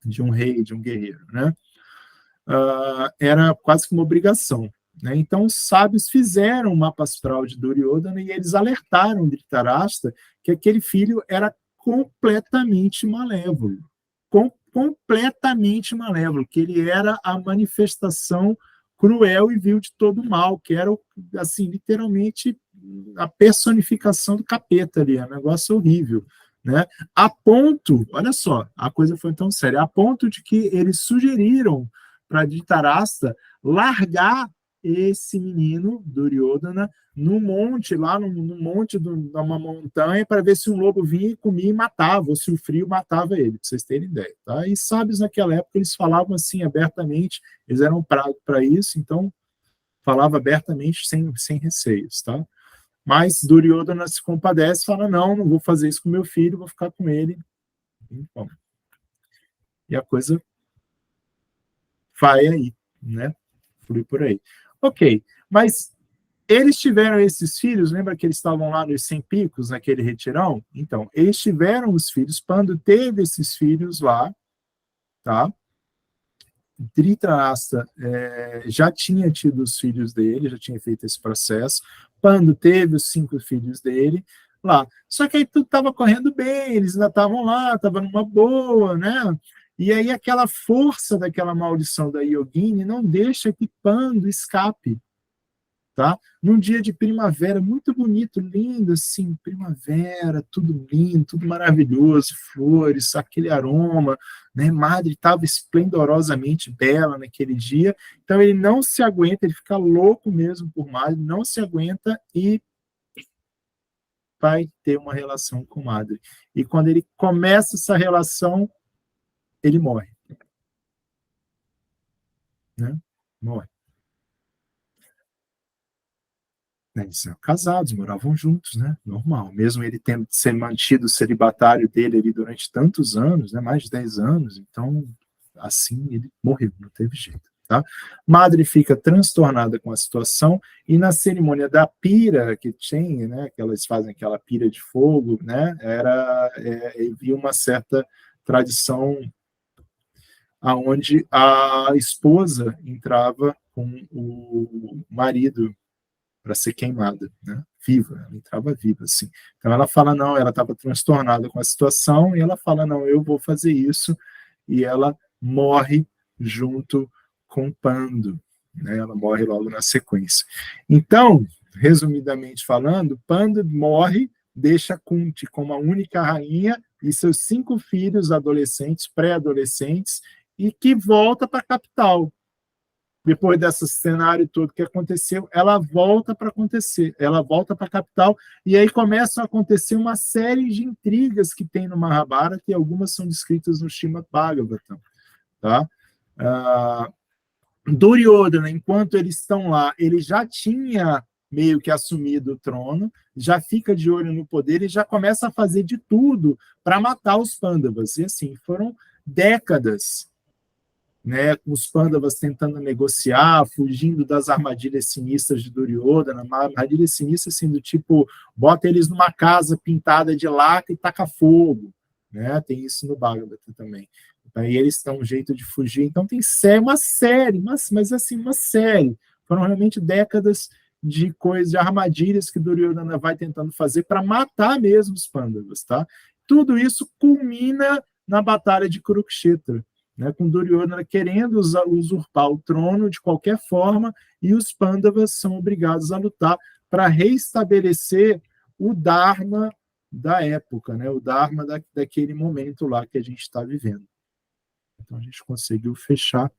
de um rei, de um guerreiro, né? Era quase que uma obrigação, né? Então, os sábios fizeram o mapa astral de Duryodhana e eles alertaram Dhritarashtra que aquele filho era completamente malévolo, completamente malévolo, que ele era a manifestação cruel e vil de todo o mal, que era, assim, literalmente a personificação do capeta ali, é um negócio horrível, né? A ponto, olha só, a coisa foi tão séria, a ponto de que eles sugeriram para Dhritarashtra largar esse menino, Duryodhana, no monte, lá no monte de uma montanha, para ver se um lobo vinha e comia e matava, ou se o frio matava ele, para vocês terem ideia. Tá? E sábios naquela época, eles falavam assim abertamente, eles eram para isso, então falava abertamente, sem receios. Tá? Mas Duryodhana se compadece e fala, não vou fazer isso com meu filho, vou ficar com ele. Bom, e a coisa vai aí, né? Flui por aí. Ok, mas eles tiveram esses filhos, lembra que eles estavam lá nos 100 picos, naquele retirão? Então, eles tiveram os filhos, Pando teve esses filhos lá, tá? Dhritarashtra já tinha tido os filhos dele, já tinha feito esse processo, Pando teve os 5 filhos dele lá. Só que aí tudo estava correndo bem, eles ainda estavam lá, estavam numa boa, né? E aí aquela força daquela maldição da Yogini não deixa que Pando escape. Tá? Num dia de primavera, muito bonito, lindo, assim, primavera, tudo lindo, tudo maravilhoso, flores, aquele aroma, né? Madre estava esplendorosamente bela naquele dia, então ele não se aguenta, ele fica louco mesmo por Madre, não se aguenta e vai ter uma relação com Madre. E quando ele começa essa relação, ele morre. Né? Morre. Eles eram casados, moravam juntos, né? Normal. Mesmo ele tendo ser mantido o celibatário dele ali durante tantos anos, né? Mais de 10 anos, então, assim, ele morreu, não teve jeito. Tá? Madre fica transtornada com a situação e na cerimônia da pira que tem, né, que elas fazem aquela pira de fogo, né, havia uma certa tradição aonde a esposa entrava com o marido para ser queimada, né? Viva, ela entrava viva, assim. Então ela fala, não, ela estava transtornada com a situação, e ela fala, não, eu vou fazer isso, e ela morre junto com Pando, né? Ela morre logo na sequência. Então, resumidamente falando, Pando morre, deixa Kunti como a única rainha, e seus 5 filhos adolescentes, pré-adolescentes, e que volta para a capital. Depois desse cenário todo que aconteceu, ela volta para a capital, e aí começam a acontecer uma série de intrigas que tem no Mahabharata, e algumas são descritas no Srimad Bhagavatam. Tá? Duryodhana, enquanto eles estão lá, ele já tinha meio que assumido o trono, já fica de olho no poder e já começa a fazer de tudo para matar os Pandavas. E assim, foram décadas, né, com os Pandavas tentando negociar, fugindo das armadilhas sinistras de Duryodhana, armadilhas sinistras assim, do tipo, bota eles numa casa pintada de lata e taca fogo, né? Tem isso no Bhagavatam também. Aí eles dão um jeito de fugir, então tem uma série, mas assim, uma série. Foram realmente décadas de coisas, de armadilhas que Duryodhana vai tentando fazer para matar mesmo os Pandavas, tá? Tudo isso culmina na batalha de Kurukshetra, né, com Duryodhana querendo usurpar o trono de qualquer forma, e os Pandavas são obrigados a lutar para reestabelecer o Dharma da época, né, o Dharma daquele momento lá que a gente está vivendo. Então a gente conseguiu fechar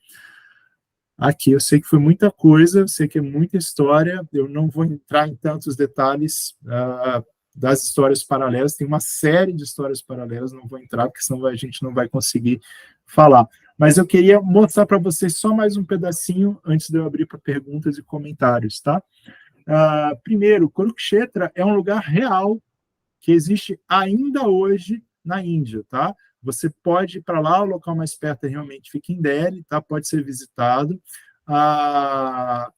aqui. Eu sei que foi muita coisa, eu sei que é muita história, eu não vou entrar em tantos detalhes das histórias paralelas, tem uma série de histórias paralelas, não vou entrar, porque senão a gente não vai conseguir falar. Mas eu queria mostrar para vocês só mais um pedacinho, antes de eu abrir para perguntas e comentários, tá? Primeiro, Kurukshetra é um lugar real, que existe ainda hoje na Índia, tá? Você pode ir para lá, o local mais perto realmente fica em Delhi, tá? Pode ser visitado.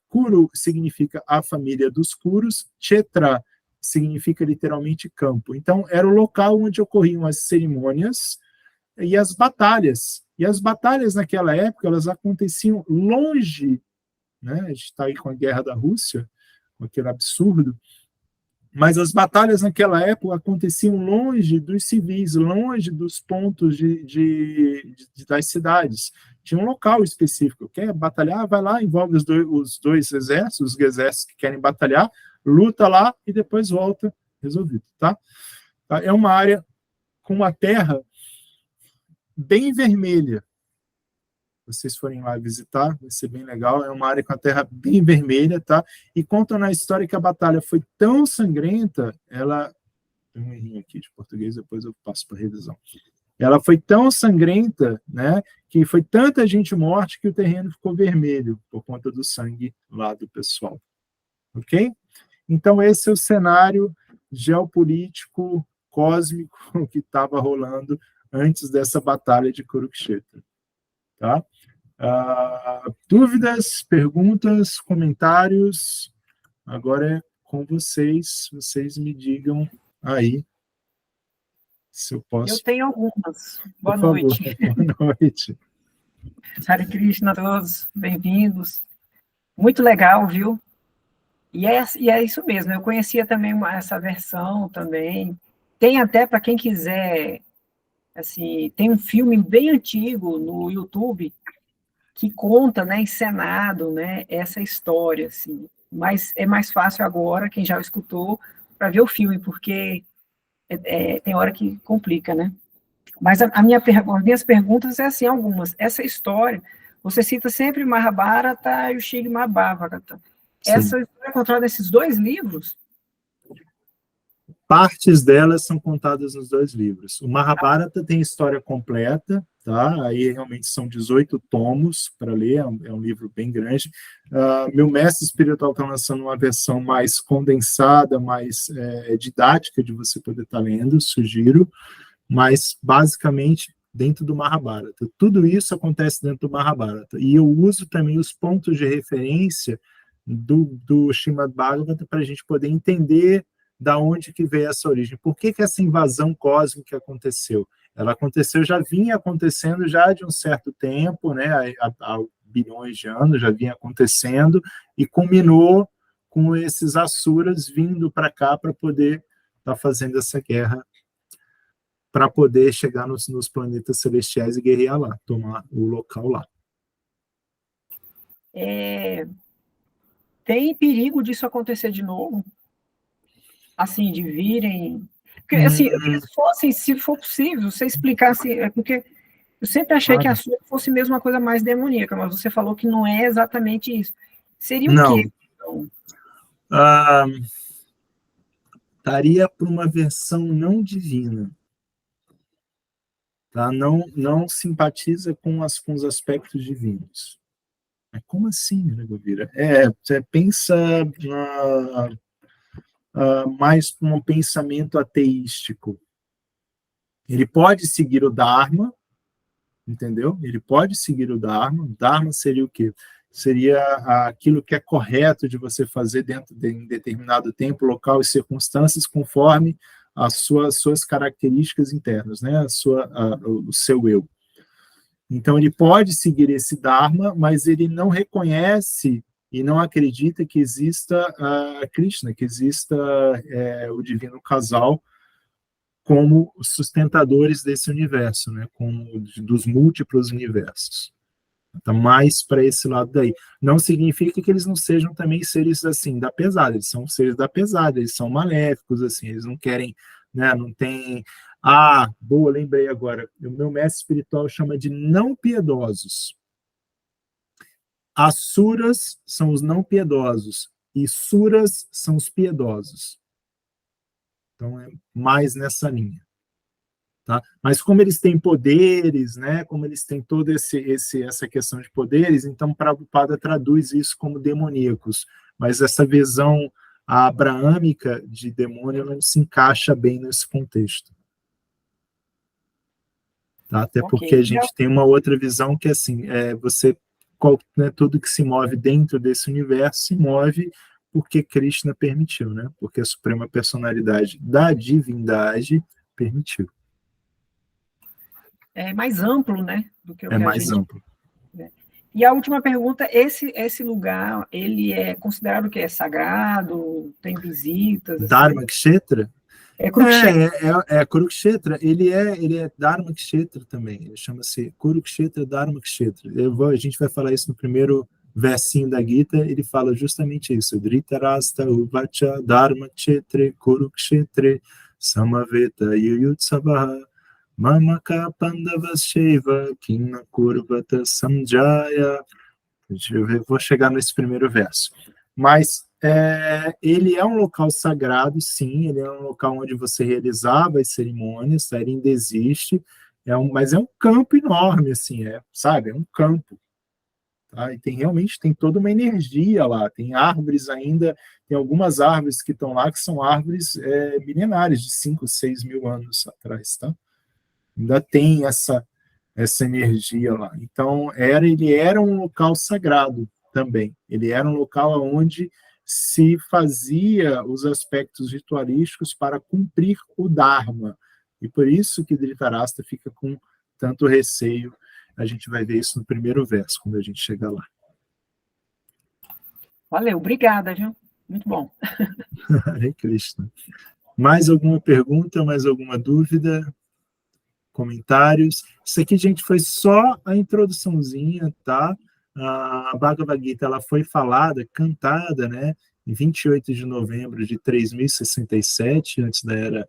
Kuru significa a família dos Kurus, Kshetra significa literalmente campo. Então, era o local onde ocorriam as cerimônias e as batalhas. E as batalhas naquela época, elas aconteciam longe, né? A gente está aí com a guerra da Rússia, com aquele absurdo, mas as batalhas naquela época aconteciam longe dos civis, longe dos pontos das cidades. Tinha um local específico. Quer batalhar? Vai lá, envolve os dois exércitos, os exércitos que querem batalhar, luta lá e depois volta, resolvido, tá? É uma área com uma terra bem vermelha. Vocês forem lá visitar, vai ser bem legal. É uma área com a terra bem vermelha, tá? E contam na história que a batalha foi tão sangrenta, ela... Tem um errinho aqui de português, depois eu passo para revisão. Ela foi tão sangrenta, né, que foi tanta gente morta que o terreno ficou vermelho por conta do sangue lá do pessoal. Ok? Então, esse é o cenário geopolítico, cósmico que estava rolando antes dessa batalha de Kurukshetra. Tá? Dúvidas, perguntas, comentários? Agora é com vocês. Vocês me digam aí se eu posso. Eu tenho algumas. Boa noite. Boa noite. Hare Krishna a todos, bem-vindos. Muito legal, viu? E é isso mesmo, eu conhecia também essa versão também. Tem até, para quem quiser, assim, tem um filme bem antigo no YouTube que conta, né, encenado, né, essa história, assim. Mas é mais fácil agora, quem já escutou, para ver o filme, porque tem hora que complica, né? Mas as minhas perguntas é assim, algumas. Essa história, você cita sempre Mahabharata e o Srimad Bhagavatam. Essa história é contada nesses dois livros? Partes delas são contadas nos dois livros. O Mahabharata tem história completa, tá? Aí realmente são 18 tomos para ler, é um livro bem grande. Meu mestre espiritual está lançando uma versão mais condensada, mais didática de você poder estar lendo, sugiro, mas basicamente dentro do Mahabharata. Tudo isso acontece dentro do Mahabharata. E eu uso também os pontos de referência do Srimad Bhagavatam para a gente poder entender da onde que veio essa origem. Por que essa invasão cósmica aconteceu? Ela aconteceu, já vinha acontecendo já de um certo tempo, né, há bilhões de anos, já vinha acontecendo, e culminou com esses asuras vindo para cá para poder estar fazendo essa guerra, para poder chegar nos planetas celestiais e guerrear lá, tomar o local lá. Tem perigo disso acontecer de novo? Assim, de virem... Porque, assim, se for possível, você explicasse... Porque eu sempre achei que a sua fosse mesmo uma coisa mais demoníaca, mas você falou que não é exatamente isso. Seria o quê? Então? Estaria para uma versão não divina. Tá? Não simpatiza com os aspectos divinos. Mas como assim, né, Govira? Você pensa mais com um pensamento ateístico. Ele pode seguir o Dharma, entendeu? Ele pode seguir o Dharma. O Dharma seria o quê? Seria aquilo que é correto de você fazer dentro de um determinado tempo, local e circunstâncias, conforme as suas características internas, né? O seu eu. Então, ele pode seguir esse Dharma, mas ele não reconhece e não acredita que exista Krishna, que exista o divino casal como sustentadores desse universo, né? Como dos múltiplos universos. Está mais para esse lado daí. Não significa que eles não sejam também seres assim da pesada, eles são seres da pesada, eles são maléficos, assim, eles não querem, né, não tem... boa, lembrei agora, o meu mestre espiritual chama de não piedosos. Asuras são os não piedosos e suras são os piedosos. Então é mais nessa linha. Tá? Mas como eles têm poderes, né, como eles têm toda essa questão de poderes, então Prabhupada traduz isso como demoníacos. Mas essa visão a abraâmica de demônio não se encaixa bem nesse contexto. Tá? Até porque a gente tem uma outra visão que, assim, né, tudo que se move dentro desse universo se move porque Krishna permitiu, né? Porque a suprema personalidade da divindade permitiu. É mais amplo, né? Do que o é que mais amplo. E a última pergunta, esse lugar, ele é considerado o quê? É sagrado? Tem visitas? Assim? Dharma Kshetra? É Kurukshetra. Kurukshetra, ele é Dharma Kshetra também, ele chama-se Kurukshetra Dharma Kshetra. A gente vai falar isso no primeiro versinho da Gita, ele fala justamente isso, Dhritarashtra Uvacha Dharma Kshetra Kurukshetra Samaveta Yuyutsavaha Mamaka Pandavasyeva Kinna Kurvata Samjaya. Eu vou chegar nesse primeiro verso. Mas ele é um local sagrado, sim, ele é um local onde você realizava as cerimônias, tá? Ele ainda existe, mas é um campo enorme, assim, sabe? É um campo. Tá? E realmente tem toda uma energia lá, tem árvores ainda, tem algumas árvores que estão lá que são árvores milenares, de 5, 6 mil anos atrás, tá? Ainda tem essa energia lá. Então, ele era um local sagrado também. Ele era um local onde se fazia os aspectos ritualísticos para cumprir o Dharma. E por isso que Dhritarashtra fica com tanto receio. A gente vai ver isso no primeiro verso, quando a gente chegar lá. Valeu, obrigada, viu? Muito bom. Hare Krishna. Mais alguma pergunta, mais alguma dúvida? Comentários. Isso aqui, gente, foi só a introduçãozinha, tá? A Bhagavad Gita, ela foi falada, cantada, né, em 28 de novembro de 3067, antes da Era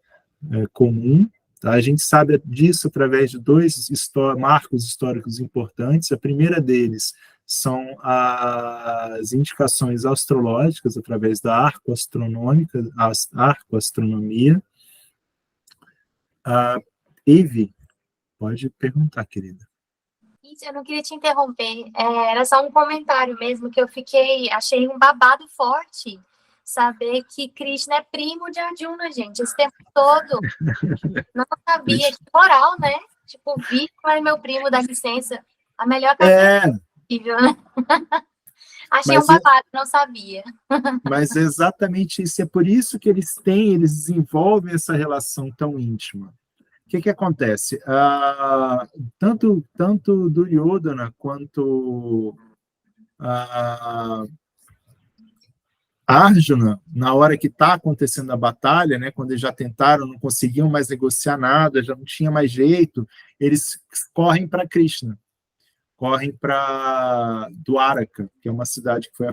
Comum. Tá? A gente sabe disso através de dois marcos históricos importantes. A primeira deles são as indicações astrológicas através da arcoastronomia. Eve, pode perguntar, querida. Isso, eu não queria te interromper, era só um comentário mesmo, que achei um babado forte saber que Krishna é primo de Arjuna, gente, esse tempo todo. Não sabia, que moral, né? Tipo, Vitor é meu primo, dá licença. A melhor coisa possível, né? Achei um babado, não sabia. Mas é exatamente isso, é por isso que eles desenvolvem essa relação tão íntima. O que acontece? Tanto Duryodhana quanto Arjuna, na hora que está acontecendo a batalha, né, quando eles já tentaram, não conseguiam mais negociar nada, já não tinha mais jeito, eles correm para Krishna, correm para Dwaraka, que é uma cidade que foi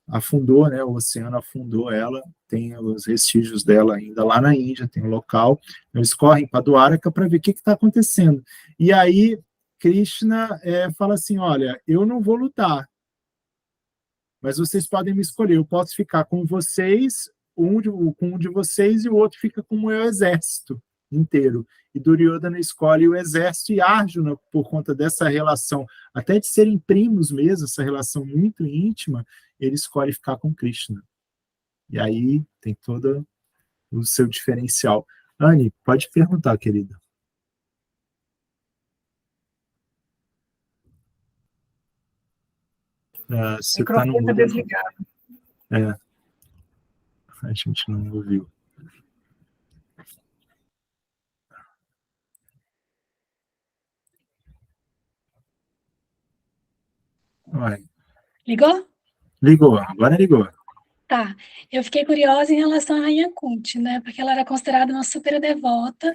afundou, né, o oceano afundou ela, tem os vestígios dela ainda lá na Índia, tem um local, eles correm para Dwaraka para ver o que está acontecendo. E aí Krishna fala assim, olha, eu não vou lutar, mas vocês podem me escolher, eu posso ficar com vocês, com um de vocês, e o outro fica com o meu exército inteiro. E Duryodhana escolhe o exército, e Arjuna, por conta dessa relação, até de serem primos mesmo, essa relação muito íntima, ele escolhe ficar com Krishna. E aí tem todo o seu diferencial. Anne, pode perguntar, querida. Você está no mudo. Desligado. A gente não ouviu. Vai. Ligou? Ligou, agora ligou. Tá. Eu fiquei curiosa em relação à Rainha Kunti, né? Porque ela era considerada uma super devota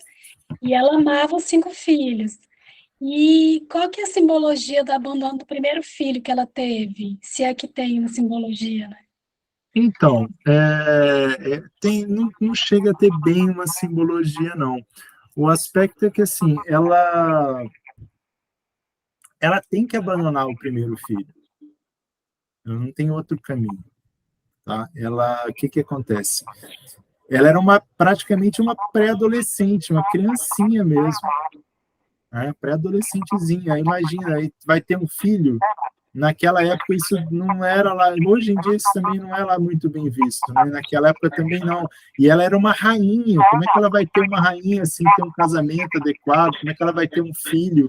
e ela amava os 5 filhos. E qual que é a simbologia do abandono do primeiro filho que ela teve? Se é que tem uma simbologia, né? Então, não chega a ter bem uma simbologia, não. O aspecto é que, assim, ela tem que abandonar o primeiro filho. Ela não tem outro caminho. Tá? O que acontece? Ela era praticamente uma pré-adolescente, uma criancinha mesmo. Pré-adolescentezinha. Imagina, aí vai ter um filho, naquela época isso não era lá, hoje em dia isso também não é lá muito bem visto, né? Naquela época também não. E ela era uma rainha, como é que ela vai ter uma rainha assim, ter um casamento adequado? Como é que ela vai ter um filho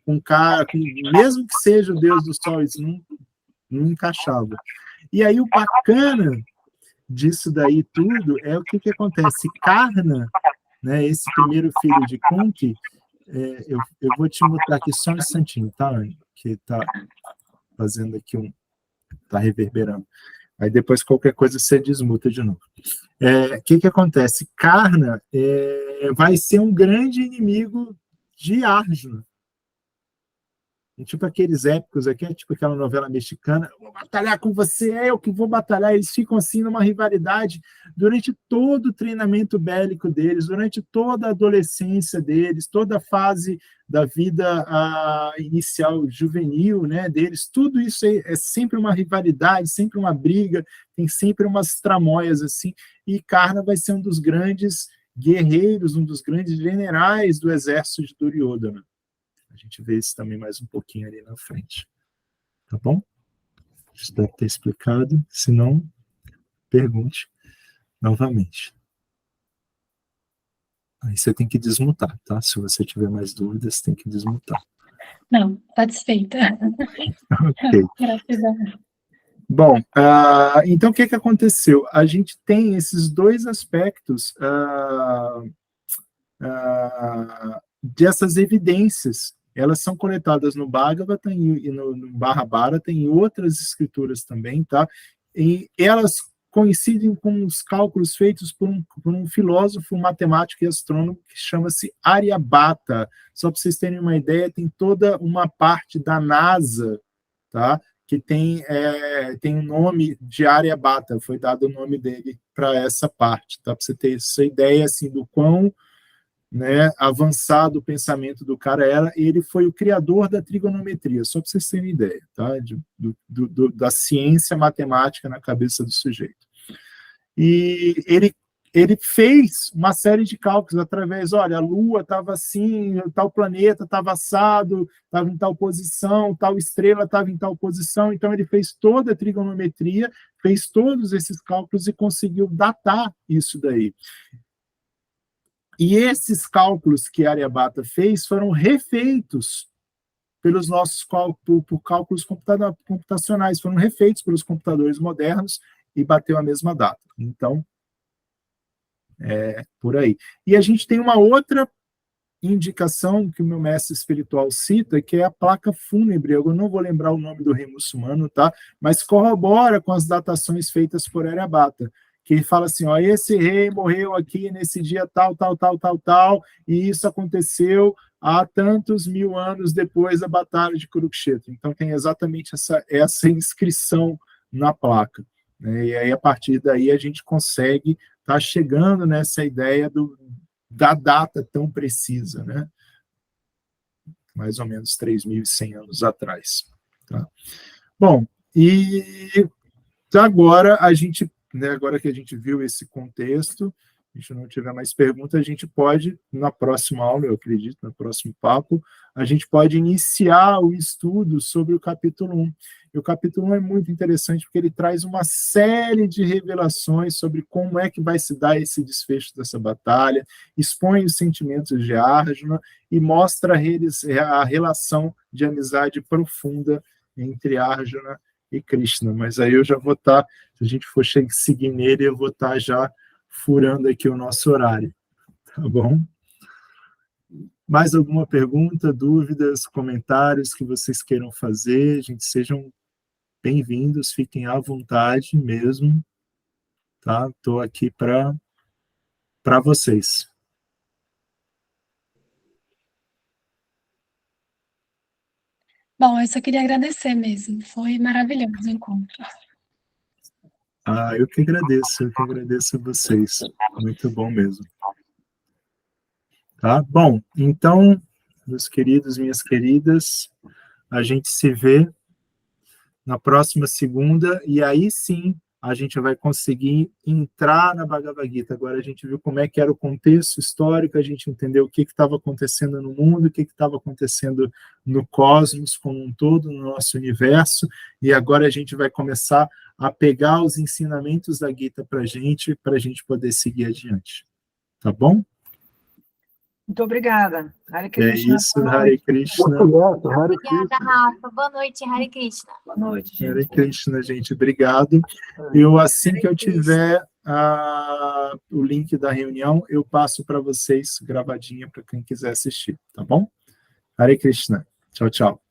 com um cara, mesmo que seja o deus do sol, isso não encaixava. E aí o bacana disso daí tudo é o que acontece. Karna, né, esse primeiro filho de Kunti, eu vou te mostrar aqui só um instantinho, tá, Anny? Que tá fazendo aqui tá reverberando. Aí depois qualquer coisa você desmuta de novo. O que acontece? Karna vai ser um grande inimigo de Arjuna. Tipo aqueles épicos aqui, tipo aquela novela mexicana, vou batalhar com você, é eu que vou batalhar. Eles ficam assim numa rivalidade durante todo o treinamento bélico deles, durante toda a adolescência deles, toda a fase da vida inicial juvenil, né, deles. Tudo isso é sempre uma rivalidade, sempre uma briga, tem sempre umas tramóias assim. E Karna vai ser um dos grandes guerreiros, um dos grandes generais do exército de Duryodhana. A gente vê isso também mais um pouquinho ali na frente. Tá bom? Isso deve ter explicado. Se não, pergunte novamente. Aí você tem que desmutar, tá? Se você tiver mais dúvidas, tem que desmutar. Não, satisfeita. Ok. Gratidão. Bom, então o que aconteceu? A gente tem esses dois aspectos dessas evidências. Elas são coletadas no Bhagavata e no Mahabharata, em outras escrituras também, tá? E elas coincidem com os cálculos feitos por um filósofo, matemático e astrônomo que chama-se Aryabhata. Só para vocês terem uma ideia, tem toda uma parte da NASA, tá? Que tem o nome de Aryabhata, foi dado o nome dele para essa parte, tá? Para você ter essa ideia assim, do quão, né, avançado o pensamento do cara era. Ele foi o criador da trigonometria, só para vocês terem ideia, tá? Da ciência matemática na cabeça do sujeito. E ele fez uma série de cálculos através, olha, a Lua estava assim, tal planeta estava assado, estava em tal posição, tal estrela estava em tal posição. Então ele fez toda a trigonometria, fez todos esses cálculos e conseguiu datar isso daí. E esses cálculos que Aryabhata fez foram refeitos pelos nossos cálculos computacionais, foram refeitos pelos computadores modernos e bateu a mesma data. Então, por aí. E a gente tem uma outra indicação que o meu mestre espiritual cita, que é a placa fúnebre. Eu não vou lembrar o nome do rei muçulmano, tá? Mas corrobora com as datações feitas por Aryabhata, que ele fala assim, ó, esse rei morreu aqui nesse dia tal, e isso aconteceu há tantos mil anos depois da batalha de Kurukshetra. Então tem exatamente essa inscrição na placa, né? E aí a partir daí a gente consegue estar chegando nessa ideia da data tão precisa, né? Mais ou menos 3.100 anos atrás. Tá? Bom, e agora a gente, né, agora que a gente viu esse contexto, a gente não tiver mais perguntas, a gente pode, na próxima aula, eu acredito, no próximo papo, a gente pode iniciar o estudo sobre o capítulo 1. E o capítulo 1 é muito interessante porque ele traz uma série de revelações sobre como é que vai se dar esse desfecho dessa batalha, expõe os sentimentos de Arjuna e mostra a relação de amizade profunda entre Arjuna e Krishna. Mas aí eu já vou estar, se a gente for seguir nele, eu vou estar já furando aqui o nosso horário. Tá bom? Mais alguma pergunta, dúvidas, comentários que vocês queiram fazer? Gente, sejam bem-vindos, fiquem à vontade mesmo, tá? Estou aqui para vocês. Bom, eu só queria agradecer mesmo, foi maravilhoso o encontro. Eu que agradeço a vocês, muito bom mesmo. Tá? Bom, então, meus queridos, minhas queridas, a gente se vê na próxima segunda, e aí sim a gente vai conseguir entrar na Bhagavad Gita. Agora a gente viu como é que era o contexto histórico, a gente entendeu o que estava acontecendo no mundo, o que estava acontecendo no cosmos como um todo, no nosso universo, e agora a gente vai começar a pegar os ensinamentos da Gita para a gente poder seguir adiante. Tá bom? Muito obrigada. Hare É Krishna. isso, Hare Krishna. Muito grato, Hare Obrigada, Krishna. Rafa. Boa noite, Hare Krishna. Boa noite, gente. Hare Krishna, gente. Obrigado. Eu, assim que eu tiver o link da reunião, eu passo para vocês gravadinha para quem quiser assistir, tá bom? Hare Krishna. Tchau, tchau.